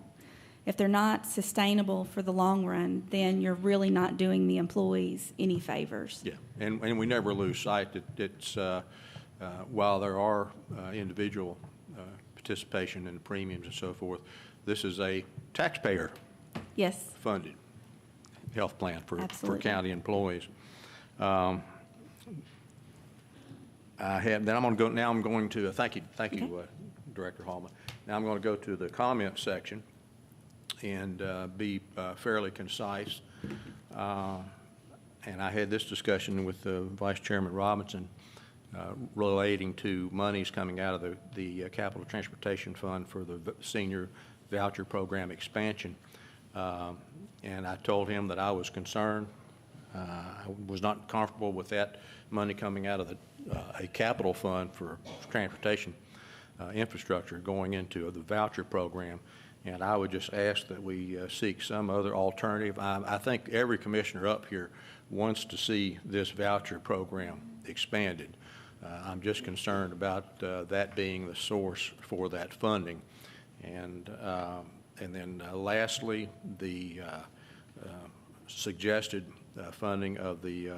If they're not sustainable for the long run, then you're really not doing the employees any favors. Yeah, and we never lose sight that it's, while there are individual participation in the premiums and so forth, this is a taxpayer-funded Yes, health plan for Absolutely. county employees. Then I'm going to go, now I'm going to, thank you, Okay. Director Hallman. Now I'm going to go to the comment section and be fairly concise. And I had this discussion with Vice Chairman Robinson relating to monies coming out of the Capital Transportation Fund for the senior voucher program expansion. And I told him that I was concerned. I was not comfortable with that money coming out of a capital fund for transportation infrastructure going into the voucher program. And I would just ask that we seek some other alternative. I think every commissioner up here wants to see this voucher program expanded. I'm just concerned about that being the source for that funding. And then lastly, the suggested funding of the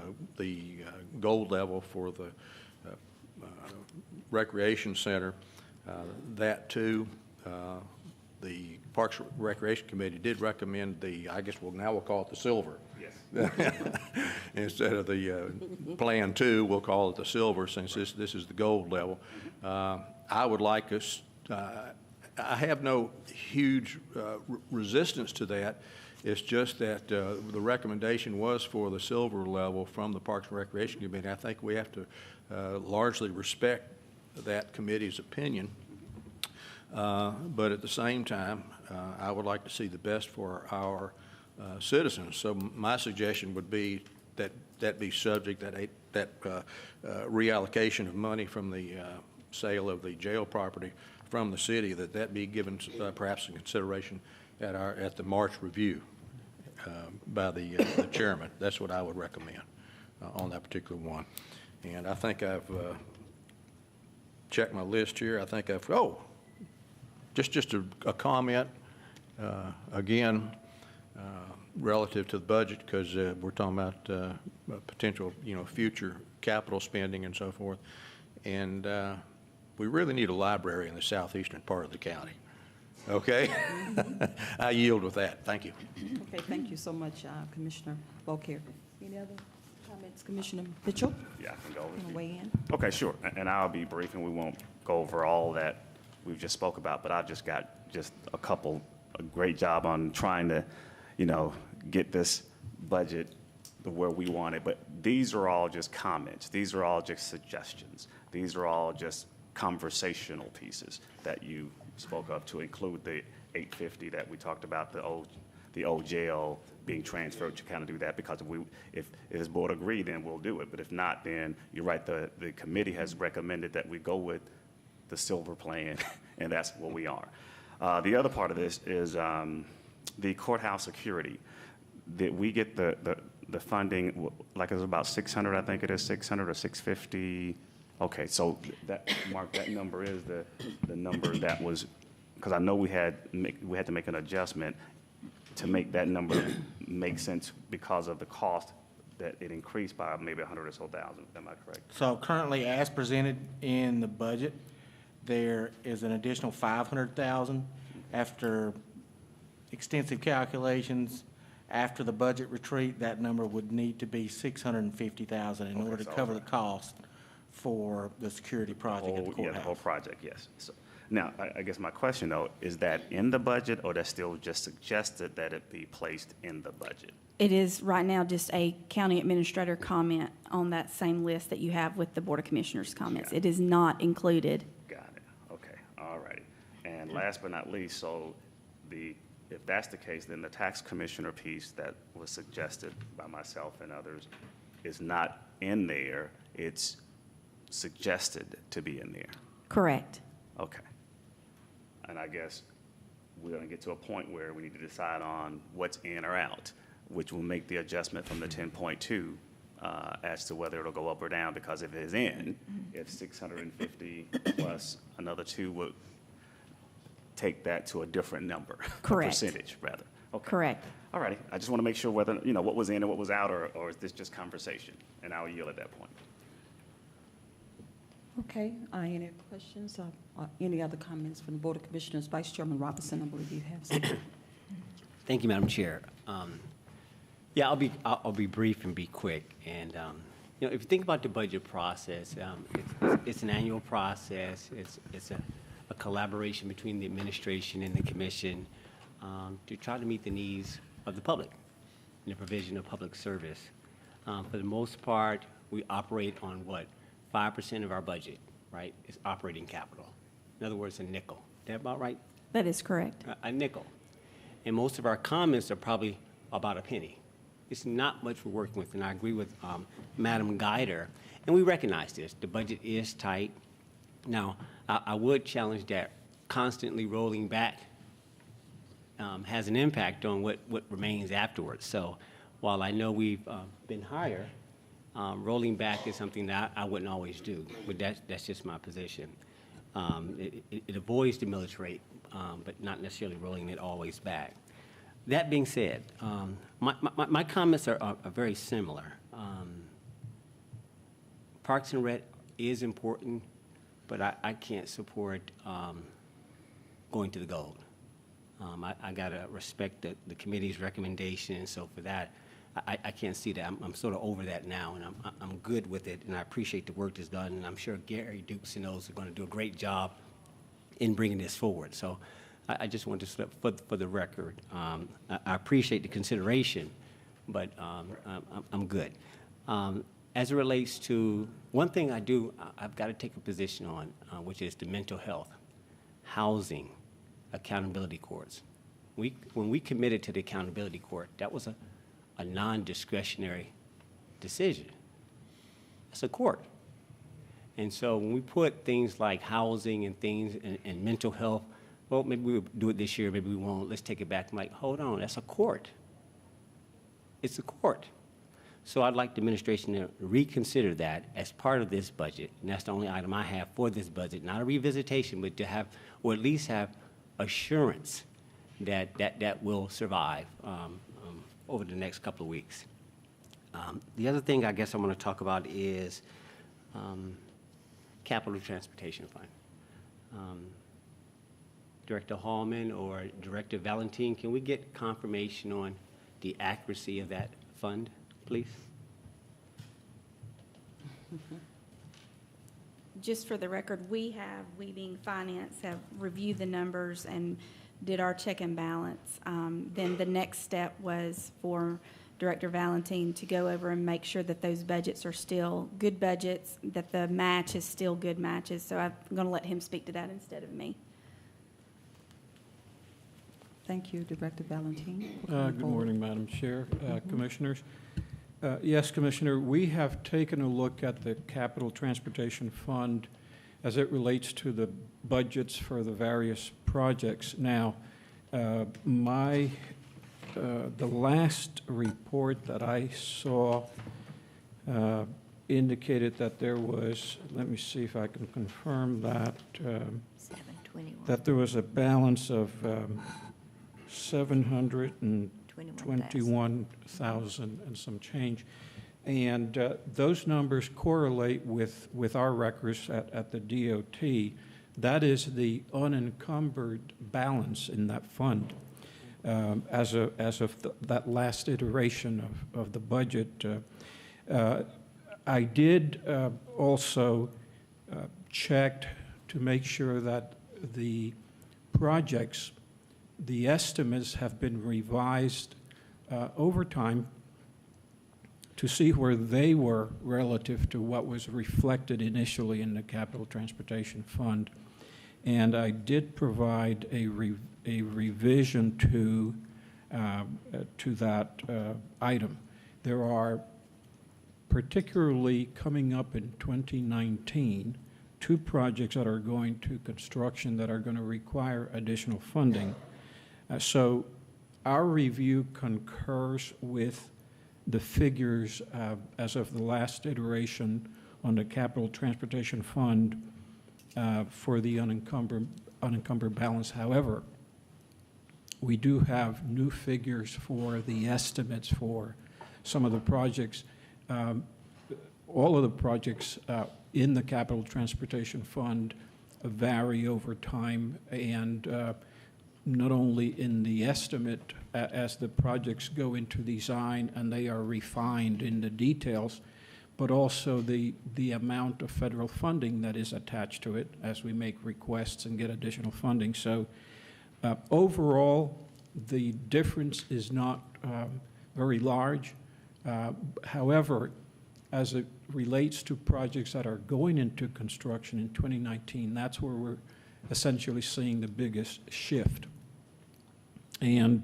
gold level for the recreation center. That too, the Parks and Recreation Committee did recommend I guess now we'll call it the silver. Yes. Instead of the Plan 2, we'll call it the silver, since this is the gold level. I would like us, I have no huge resistance to that. It's just that the recommendation was for the silver level from the Parks and Recreation Committee. I think we have to largely respect that committee's opinion. But at the same time, I would like to see the best for our citizens. So my suggestion would be that be subject, that reallocation of money from the sale of the jail property from the city, that be given perhaps in consideration at the March review by the chairman. That's what I would recommend on that particular one. And I think I've checked my list here. I think just a comment, again, relative to the budget, because we're talking about potential, future capital spending and so forth. And we really need a library in the southeastern part of the county. Okay? I yield with that. Thank you. Okay, thank you so much, Commissioner Beaucaire. Any other comments, Commissioner Mitchell? Yeah, I can go Want with to you. weigh in? Okay, sure. And I'll be brief, and we won't go over all that we've just spoke about, but I've just got a great job on trying to, get this budget where we want it. But these are all just comments. These are all just suggestions. These are all just conversational pieces that you spoke of, to include the 850 that we talked about, the old jail being transferred, to kind of do that, because if this board agree, then we'll do it. But if not, then you're right, the committee has recommended that we go with the silver plan, and that's where we are. The other part of this is the courthouse security. That we get the funding, like it's about 600, I think it is 600 or 650. Okay, so Mark, that number is the number that was, because I know we had to make an adjustment to make that number make sense because of the cost that it increased by maybe 100 or so thousand. Am I correct? So currently, as presented in the budget, there is an additional 500,000 after extensive calculations. After the budget retreat, that number would need to be 650,000 in order to cover the cost for the security project at the Yeah, the whole courthouse. project, yes. So, now, I guess my question, though, is that in the budget, or that's still just suggested that it be placed in the budget? It is right now just a county administrator comment on that same list that you have with the Board of Commissioners comments. Got it. It is not included. Got it. Okay, all righty. And last but not least, so if that's the case, then the tax commissioner piece that was suggested by myself and others is not in there. It's suggested to be in there. Correct. Okay. And I guess we're going to get to a point where we need to decide on what's in or out, which will make the adjustment from the 10.2 as to whether it'll go up or down, because if it is in, if 650 plus another 2 would take that to a different number. Correct. A percentage, rather. Okay. Correct. All righty. I just want to make sure whether, you know, what was in and what was out, or is this just conversation? And I'll yield at that point. Okay, any questions or any other comments from the Board of Commissioners? Vice Chairman Robinson, I believe you have something. Thank you, Madam Chair. Yeah, I'll be brief and be quick. And you know, if you think about the budget process, it's an annual process. It's a collaboration between the administration and the commission to try to meet the needs of the public and the provision of public service. For the most part, we operate on what? 5% of our budget, right, is operating capital. In other words, a nickel. Is that about right? That is correct. A nickel. And most of our comments are probably about a penny. It's not much we're working with, and I agree with Madam Guider. And we recognize this. The budget is tight. Now, I would challenge that constantly rolling back has an impact on what remains afterwards. So while I know we've been higher, rolling back is something that I wouldn't always do, but that's just my position. It avoids the millage rate, but not necessarily rolling it always back. That being said, my comments are very similar. Parks and Rec is important, but I can't support going to the gold. I got to respect the committee's recommendation, and so for that, I can't see that. I'm sort of over that now, and I'm good with it, and I appreciate the work that's done, and I'm sure Gary Dukes and those are going to do a great job in bringing this forward. So I just want to slip for the record. I appreciate the consideration, but I'm good. As it relates to one thing I've got to take a position on, which is the mental health, housing, accountability courts. When we committed to the accountability court, that was a non-discretionary decision. It's a court. And so when we put things like housing and things and mental health, well, maybe we'll do it this year, maybe we won't. Let's take it back. I'm like, hold on, that's a court. It's a court. So I'd like the administration to reconsider that as part of this budget. And that's the only item I have for this budget, not a revisitation, but to have, or at least have assurance that will survive over the next couple of weeks. The other thing I guess I want to talk about is Capital Transportation Fund. Director Hallman or Director Valentin, can we get confirmation on the accuracy of that fund, please? Just for the record, we being finance, have reviewed the numbers and did our check and balance. Then the next step was for Director Valentin to go over and make sure that those budgets are still good budgets, that the match is still good matches. So I'm going to let him speak to that instead of me. Thank you, Director Valentin. Good morning, Madam Chair, Commissioners. Yes, Commissioner, we have taken a look at the Capital Transportation Fund as it relates to the budgets for the various projects. Now, the last report that I saw indicated that there was, let me see if I can confirm that, that there was a balance of 721,000 and some change. And those numbers correlate with our records at the DOT. That is the unencumbered balance in that fund as of that last iteration of the budget. I did also check to make sure that the projects, the estimates have been revised over time to see where they were relative to what was reflected initially in the Capital Transportation Fund. And I did provide a revision to that item. There are, particularly coming up in 2019, two projects that are going to construction that are going to require additional funding. So our review concurs with the figures as of the last iteration on the Capital Transportation Fund for the unencumbered balance. However, we do have new figures for the estimates for some of the projects. All of the projects in the Capital Transportation Fund vary over time, and not only in the estimate as the projects go into design and they are refined in the details, but also the amount of federal funding that is attached to it as we make requests and get additional funding. So overall, the difference is not very large. However, as it relates to projects that are going into construction in 2019, that's where we're essentially seeing the biggest shift. And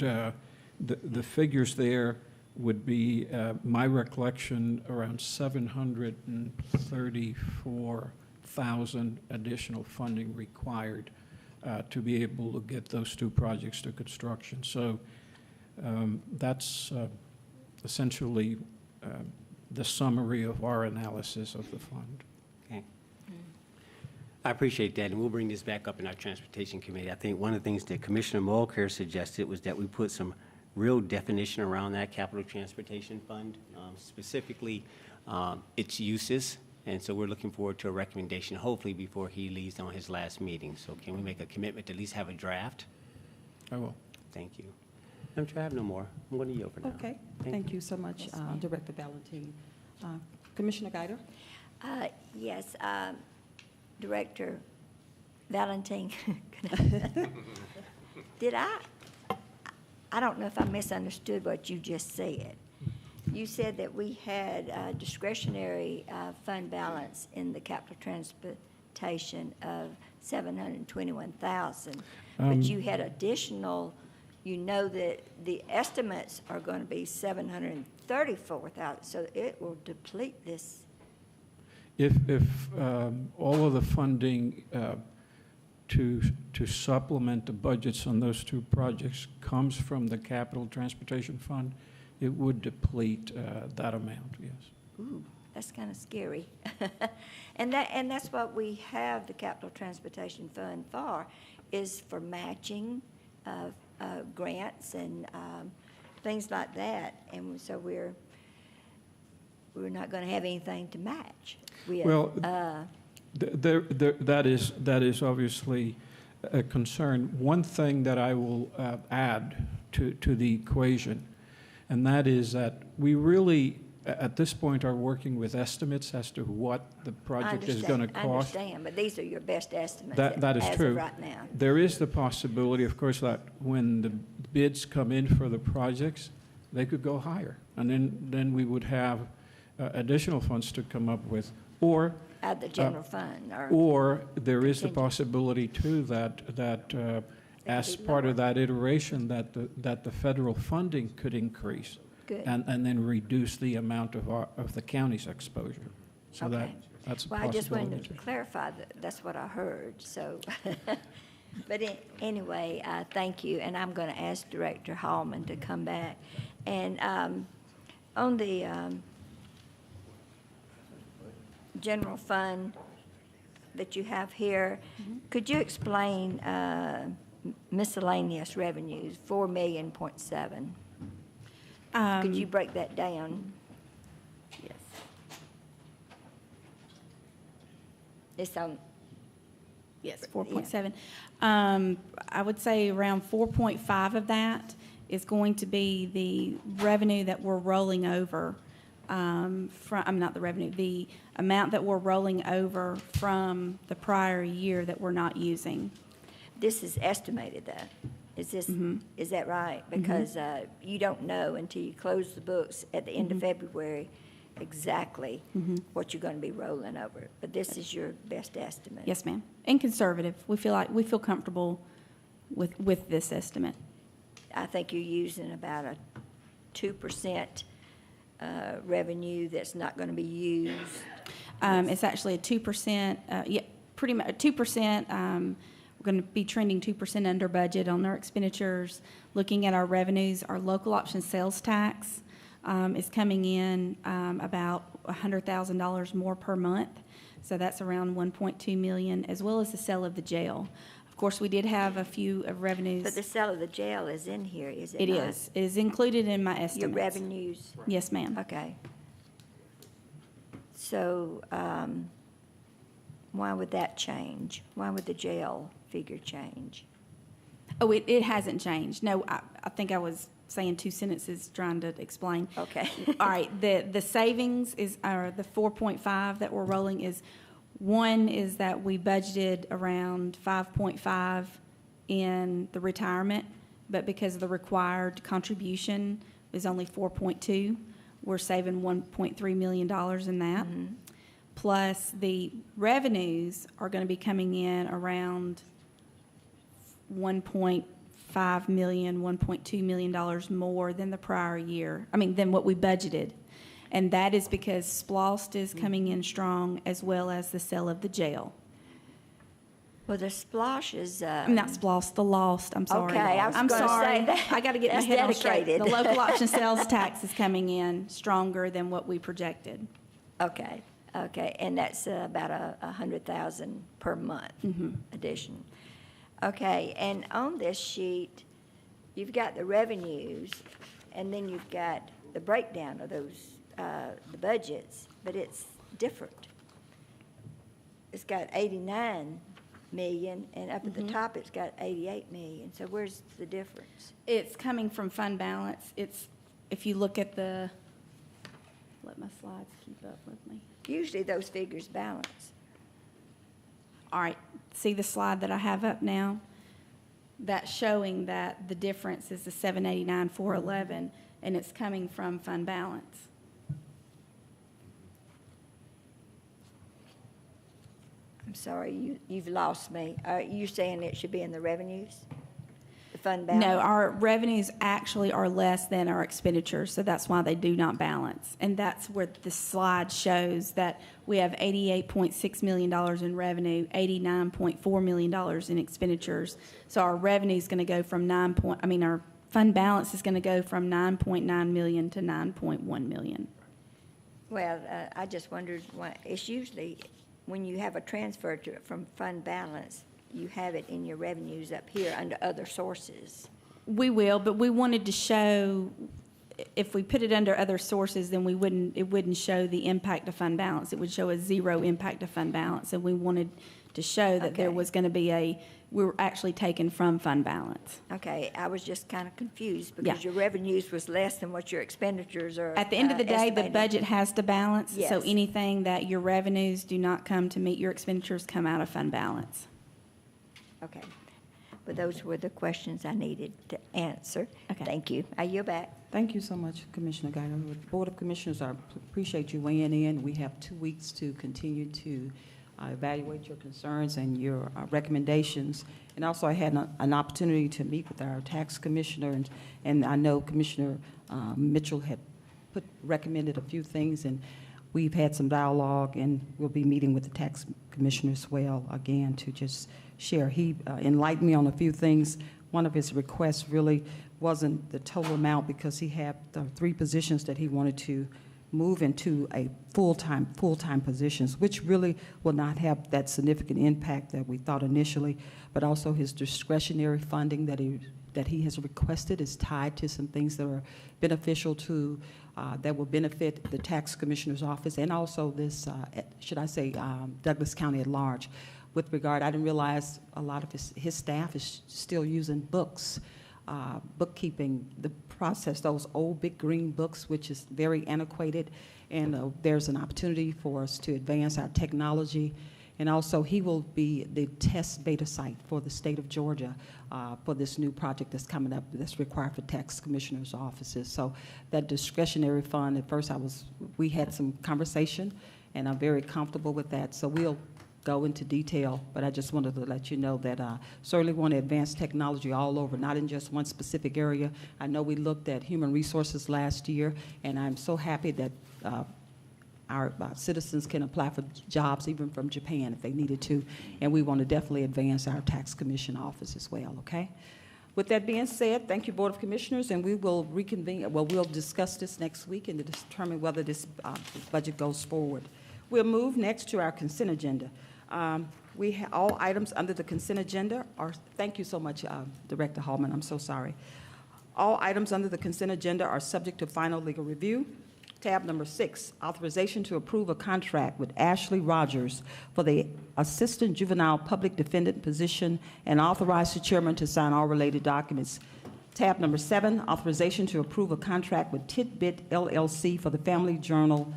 the figures there would be, my recollection, around 734,000 additional funding required to be able to get those two projects to construction. So that's essentially the summary of our analysis of the fund. Okay. I appreciate that, and we'll bring this back up in our Transportation Committee. I think one of the things that Commissioner Mulcair suggested was that we put some real definition around that Capital Transportation Fund, specifically its uses. And so we're looking forward to a recommendation, hopefully before he leaves on his last meeting. So can we make a commitment to at least have a draft? I will. Thank you. I'm sure I have no more. I'm going to yield for now. Okay, thank you so much, Director Valentin. Commissioner Guider? Yes, Director Valentin, did I don't know if I misunderstood what you just said. You said that we had a discretionary fund balance in the capital transportation of $721,000, but you had additional, you know that the estimates are going to be $734,000, so it will deplete this. If all of the funding to supplement the budgets on those two projects comes from the Capital Transportation Fund, it would deplete that amount, yes. Ooh, that's kind of scary. And that's what we have the Capital Transportation Fund for, is for matching grants and things like that. And so we're not going to have anything to match with. Well, that is obviously a concern. One thing that I will add to the equation, and that is that we really, at this point, are working with estimates as to what the project is going to cost. I understand, but these are your best estimates that is as true. of right now. There is the possibility, of course, that when the bids come in for the projects, they could go higher, and then we would have additional funds to come up with, or Out of the general fund, or there is the contingent. possibility too that as be part lower. of that iteration that the federal funding could increase, Good. and then reduce the amount of the county's exposure. So Okay. that's a Well, I just possibility. wanted to clarify that that's what I heard, so. But anyway, thank you, and I'm going to ask Director Hallman to come back. And on the general fund that you have here, could you explain miscellaneous revenues, 4.7 million? Could you break that down? Yes. It's on, Yes, 4.7. I would say around 4.5 of that is going to be the revenue that we're rolling over not the revenue, the amount that we're rolling over from the prior year that we're not using. this is estimated though. Is this, is that right? Because you don't know until you close the books at the end of February exactly what you're going to be rolling over. But this is your best estimate. Yes, ma'am. And conservative. We feel comfortable with this estimate. I think you're using about a 2% revenue that's not going to be used. It's actually a 2%, pretty much 2%. We're going to be trending 2% under budget on our expenditures. Looking at our revenues, our local option sales tax is coming in about $100,000 more per month. So that's around $1.2 million, as well as the sale of the jail. Of course, we did have a few of revenues. But the sale of the jail is in here, is it It not? is. It is included in my Your estimates. revenues? Yes, ma'am. Okay. So, why would that change? Why would the jail figure change? Oh, it hasn't changed. No, I think I was saying two sentences trying to explain. Okay. All right, the savings is, or the 4.5 that we're rolling is, one is that we budgeted around 5.5 in the retirement, but because of the required contribution is only 4.2, we're saving $1.3 million in that. Plus, the revenues are going to be coming in around $1.5 million, $1.2 million more than the prior year, than what we budgeted. And that is because SPLOST is coming in strong, as well as the sale of the jail. Well, the splosh is, Not SPLOST, the LOST, I'm sorry. Okay, I was I'm gonna sorry. say that. I got to get my That's head on straight. The dedicated. local option sales tax is coming in stronger than what we projected. okay, and that's about a 100,000 per month addition. Okay, and on this sheet, you've got the revenues, and then you've got the breakdown of those, the budgets, but it's different. It's got 89 million, and up at the top, it's got 88 million. So where's the difference? It's coming from fund balance. It's, if you look at the, let my slides keep up with me. Usually those figures balance. All right, see the slide that I have up now? That's showing that the difference is the 789, 411, and it's coming from fund balance. I'm sorry, you've lost me. Are you saying it should be in the revenues? The fund balance? No, our revenues actually are less than our expenditures, so that's why they do not balance. And that's where the slide shows that we have $88.6 million in revenue, $89.4 million in expenditures. So our revenue is going to go from our fund balance is going to go from 9.9 million to 9.1 million. Well, I just wondered, why it's usually, when you have a transfer from fund balance, you have it in your revenues up here under other sources. We will, but we wanted to show, if we put it under other sources, then it wouldn't show the impact of fund balance. It would show a zero impact of fund balance. And we wanted to show that there Okay. was going to be we were actually taken from fund balance. Okay, I was just kind of confused Yeah. because your revenues was less than what your expenditures are. At the end of the day, the estimated. budget has to balance. So Yes. anything that your revenues do not come to meet your expenditures come out of fund balance. Okay, but those were the questions I needed to answer. Okay. Thank you. I yield back. Thank you so much, Commissioner Guyton. Board of Commissioners, I appreciate you weighing in. We have 2 weeks to continue to evaluate your concerns and your recommendations. And also, I had an opportunity to meet with our tax commissioner, and I know Commissioner Mitchell had recommended a few things, and we've had some dialogue, and we'll be meeting with the tax commissioner as well, again, to just share. He enlightened me on a few things. One of his requests really wasn't the total amount, because he had 3 positions that he wanted to move into a full-time positions, which really will not have that significant impact that we thought initially, but also his discretionary funding that he has requested is tied to some things that are beneficial to, that will benefit the tax commissioner's office, and also this, Douglas County at large. With regard, I didn't realize a lot of his staff is still using books, bookkeeping, the process, those old big green books, which is very antiquated, and there's an opportunity for us to advance our technology. And also, he will be the test beta site for the state of Georgia for this new project that's coming up that's required for tax commissioners' offices. So that discretionary fund, at first we had some conversation, and I'm very comfortable with that. So we'll go into detail, but I just wanted to let you know that certainly want to advance technology all over, not in just one specific area. I know we looked at human resources last year, and I'm so happy that our citizens can apply for jobs even from Japan if they needed to, and we want to definitely advance our tax commission office as well, okay? With that being said, thank you, Board of Commissioners, and we will reconvene, well, we'll discuss this next week and determine whether this budget goes forward. We'll move next to our consent agenda. All items under the consent agenda are, thank you so much, Director Hallman, I'm so sorry. All items under the consent agenda are subject to final legal review. Tab number 6, authorization to approve a contract with Ashley Rogers for the Assistant Juvenile Public Defendant position and authorize the chairman to sign all related documents. Tab number 7, authorization to approve a contract with Titbit LLC for the Family Journal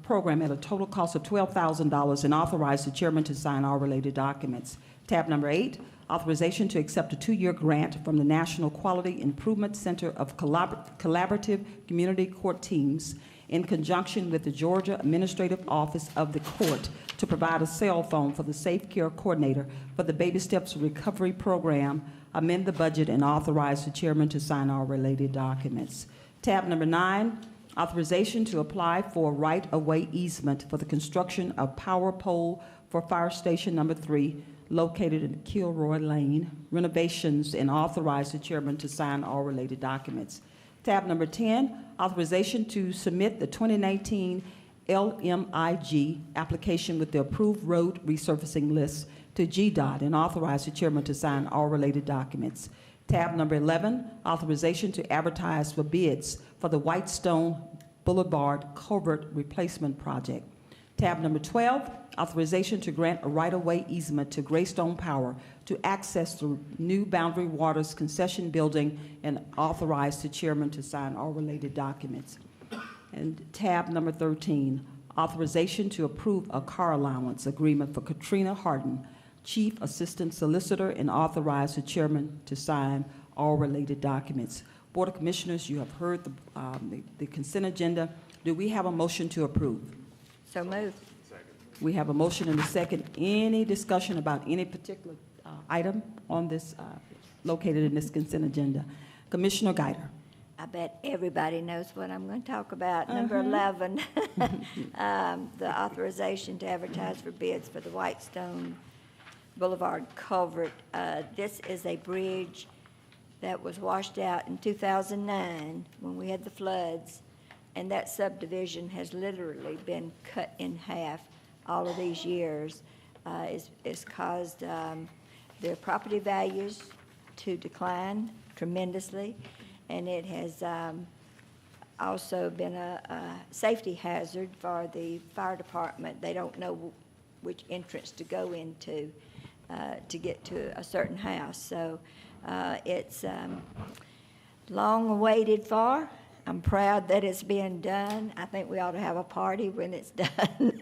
program at a total cost of $12,000 and authorize the chairman to sign all related documents. Tab number 8, authorization to accept a 2-year grant from the National Quality Improvement Center of Collaborative Community Court Teams in conjunction with the Georgia Administrative Office of the Court to provide a cell phone for the Safe Care Coordinator for the Baby Steps Recovery Program, amend the budget, and authorize the chairman to sign all related documents. Tab number 9, authorization to apply for right-of-way easement for the construction of power pole for Fire Station number 3, located in Kilroy Lane, renovations, and authorize the chairman to sign all related documents. Tab number 10, authorization to submit the 2019 LMIG application with the approved road resurfacing list to GDOT and authorize the chairman to sign all related documents. Tab number 11, authorization to advertise for bids for the Whitestone Boulevard Culvert Replacement Project. Tab number 12, authorization to grant a right-of-way easement to Greystone Power to access the new Boundary Waters Concession Building and authorize the chairman to sign all related documents. And tab number 13, authorization to approve a car allowance agreement for Katrina Harden, Chief Assistant Solicitor, and authorize the chairman to sign all related documents. Board of Commissioners, you have heard the consent agenda. Do we have a motion to approve? So moved. We have a motion and a second. Any discussion about any particular item on this, located in this consent agenda? Commissioner Guyder. I bet everybody knows what I'm going to talk about. Number 11, the authorization to advertise for bids for the Whitestone Boulevard culvert. This is a bridge that was washed out in 2009 when we had the floods, and that subdivision has literally been cut in half all of these years. It's caused their property values to decline tremendously, and it has also been a safety hazard for the fire department. They don't know which entrance to go into to get to a certain house. So it's long awaited for. I'm proud that it's being done. I think we ought to have a party when it's done.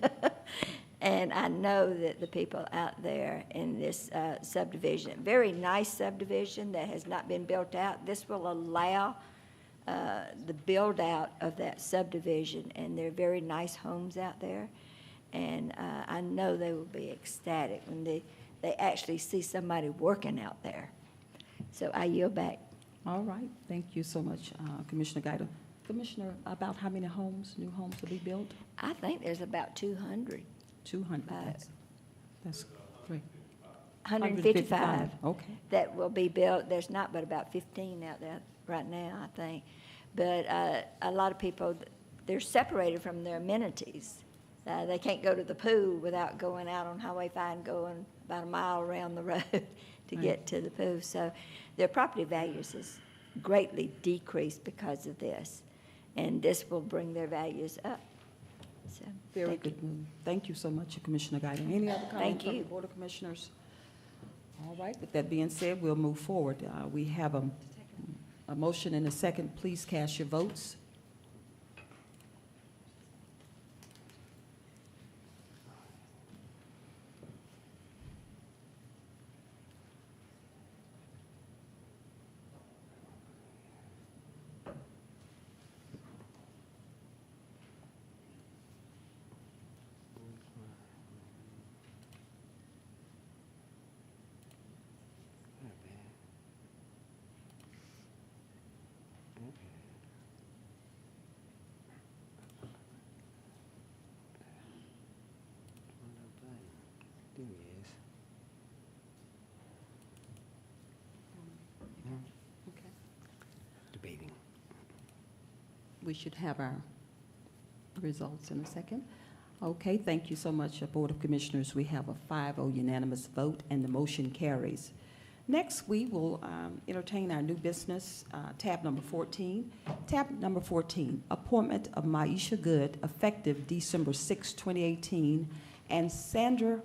And I know that the people out there in this subdivision, very nice subdivision that has not been built out, this will allow the build out of that subdivision, and there are very nice homes out there. And I know they will be ecstatic when they actually see somebody working out there. So I yield back. All right, thank you so much, Commissioner Guyder. Commissioner, about how many homes, new homes will be built? I think there's about 200. 200, that's great. 155 Okay. that will be built. There's not but about 15 out there right now, I think. But a lot of people, they're separated from their amenities. They can't go to the pool without going out on Highway 5 and going about a mile around the road to get to the pool. So their property values is greatly decreased because of this. And this will bring their values up. So, Very thank you. good move. Thank you so much, Commissioner Guyder. Any other comments Thank from the you. Board of Commissioners? All right, with that being said, we'll move forward. We have a motion and a second. Please cast your votes. There he is. Okay. Debating. We should have our results in a second. Okay, thank you so much, Board of Commissioners. We have a 5-0 unanimous vote, and the motion carries. Next, we will entertain our new business, tab number 14. Tab number 14, appointment of Maisha Good, effective December 6, 2018, and Sandra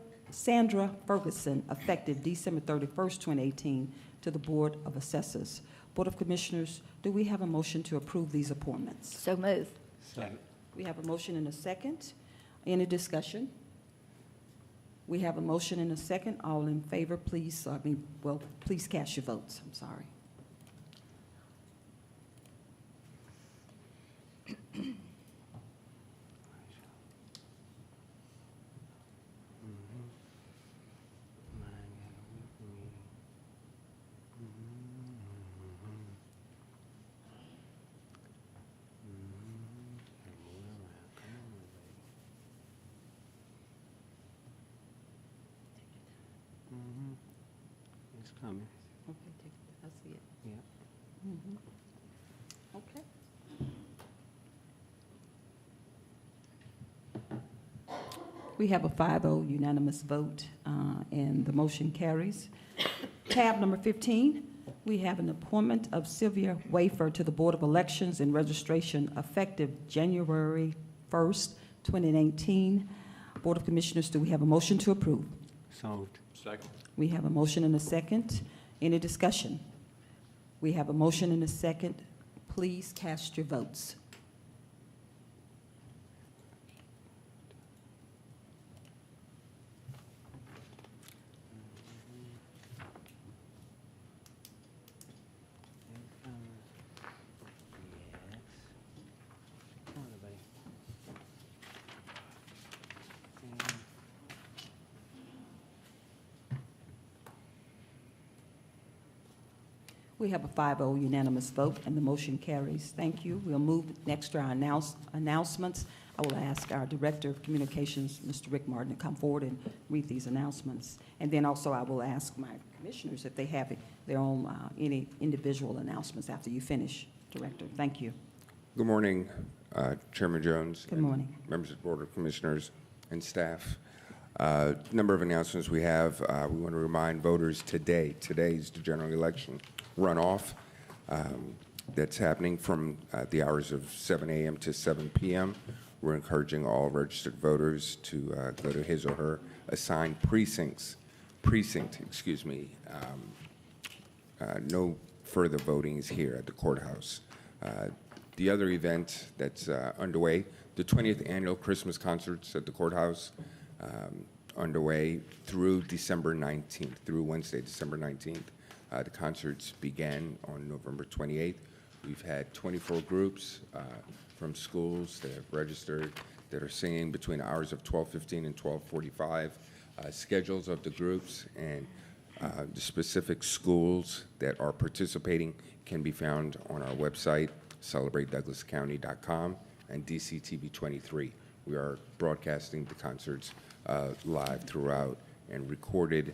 Ferguson, effective December 31st, 2018, to the Board of Assessors. Board of Commissioners, do we have a motion to approve these appointments? So move. Second. We have a motion and a second. Any discussion? We have a motion and a second. All in favor, please, please cast your votes. I'm sorry. It's coming. Okay, I see it. Yeah. Okay. We have a 5-0 unanimous vote, and the motion carries. Tab number 15, we have an appointment of Sylvia Wafer to the Board of Elections and Registration effective January 1st, 2019. Board of Commissioners, do we have a motion to approve? So moved. Second. We have a motion and a second. Any discussion? We have a motion and a second. Please cast your votes. Come on, everybody. We have a 5-0 unanimous vote, and the motion carries. Thank you. We'll move next to our announcements. I will ask our Director of Communications, Mr. Rick Martin, to come forward and read these announcements. And then also I will ask my commissioners if they have their own, any individual announcements after you finish, Director. Thank you. Good morning, Chairman Jones. Good morning. And members of the Board of Commissioners and staff. Number of announcements we have. We want to remind voters today's the general election runoff that's happening from the hours of 7 a.m. to 7 p.m. We're encouraging all registered voters to go to his or her assigned precinct. No further voting is here at the courthouse. The other event that's underway, the 20th annual Christmas concerts at the courthouse, underway through December 19th, through Wednesday, December 19th. The concerts began on November 28th. We've had 24 groups from schools that have registered that are singing between the hours of 12:15 and 12:45. Schedules of the groups and the specific schools that are participating can be found on our website, celebratedouglascounty.com, and DCTV 23. We are broadcasting the concerts live throughout, and recorded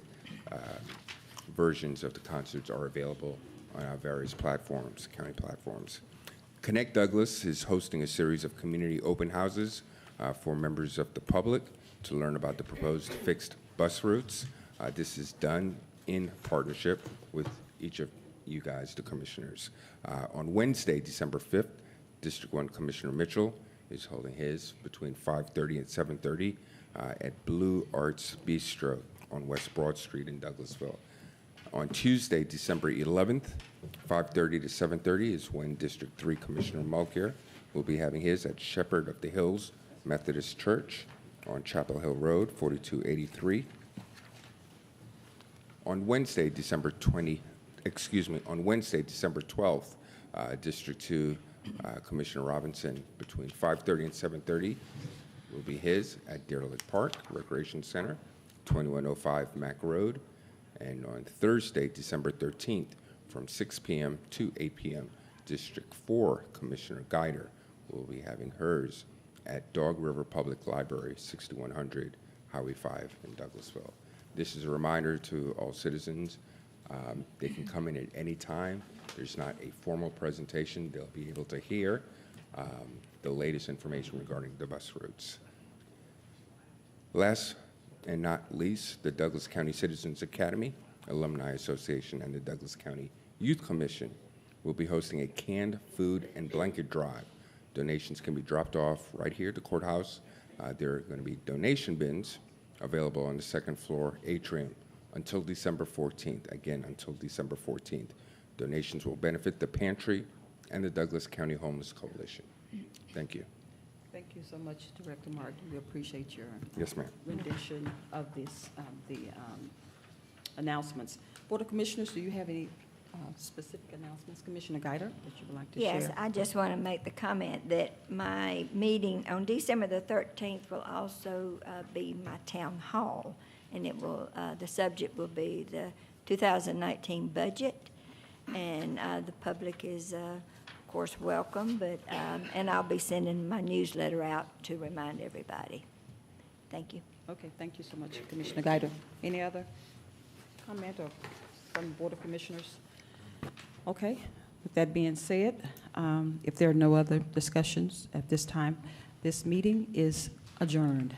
versions of the concerts are available on our various platforms, county platforms. Connect Douglas is hosting a series of community open houses for members of the public to learn about the proposed fixed bus routes. This is done in partnership with each of you guys, the commissioners. On Wednesday, December 5th, District 1 Commissioner Mitchell is holding his between 5:30 and 7:30 at Blue Arts Bistro on West Broad Street in Douglasville. On Tuesday, December 11th, 5:30 to 7:30 is when District 3 Commissioner Mulcair will be having his at Shepherd of the Hills Methodist Church on Chapel Hill Road, 4283. On Wednesday, December 12th, District 2 Commissioner Robinson between 5:30 and 7:30 will be his at Deer Lake Park Recreation Center, 2105 Mack Road. And on Thursday, December 13th, from 6 p.m. to 8 p.m., District 4 Commissioner Guider will be having hers at Dog River Public Library, 6100 Highway 5 in Douglasville. This is a reminder to all citizens. They can come in at any time. There's not a formal presentation. They'll be able to hear the latest information regarding the bus routes. Last and not least, the Douglas County Citizens Academy, Alumni Association, and the Douglas County Youth Commission will be hosting a canned food and blanket drive. Donations can be dropped off right here at the courthouse. There are going to be donation bins available on the second floor atrium until December 14th. Again, until December 14th. Donations will benefit the pantry and the Douglas County Homeless Coalition. Thank you. Thank you so much, Director Martin. We appreciate your Yes, ma'am. rendition of this, announcements. Board of Commissioners, do you have any specific announcements? Commissioner Guider, that you would like to share? Yes, I just want to make the comment that my meeting on December the 13th will also be my town hall, and it will, the subject will be the 2019 budget, and the public is, of course, welcome, but, and I'll be sending my newsletter out to remind everybody. Thank you. Okay, thank you so much, Commissioner Guider. Any other comment or from the Board of Commissioners? Okay, with that being said, if there are no other discussions at this time, this meeting is adjourned.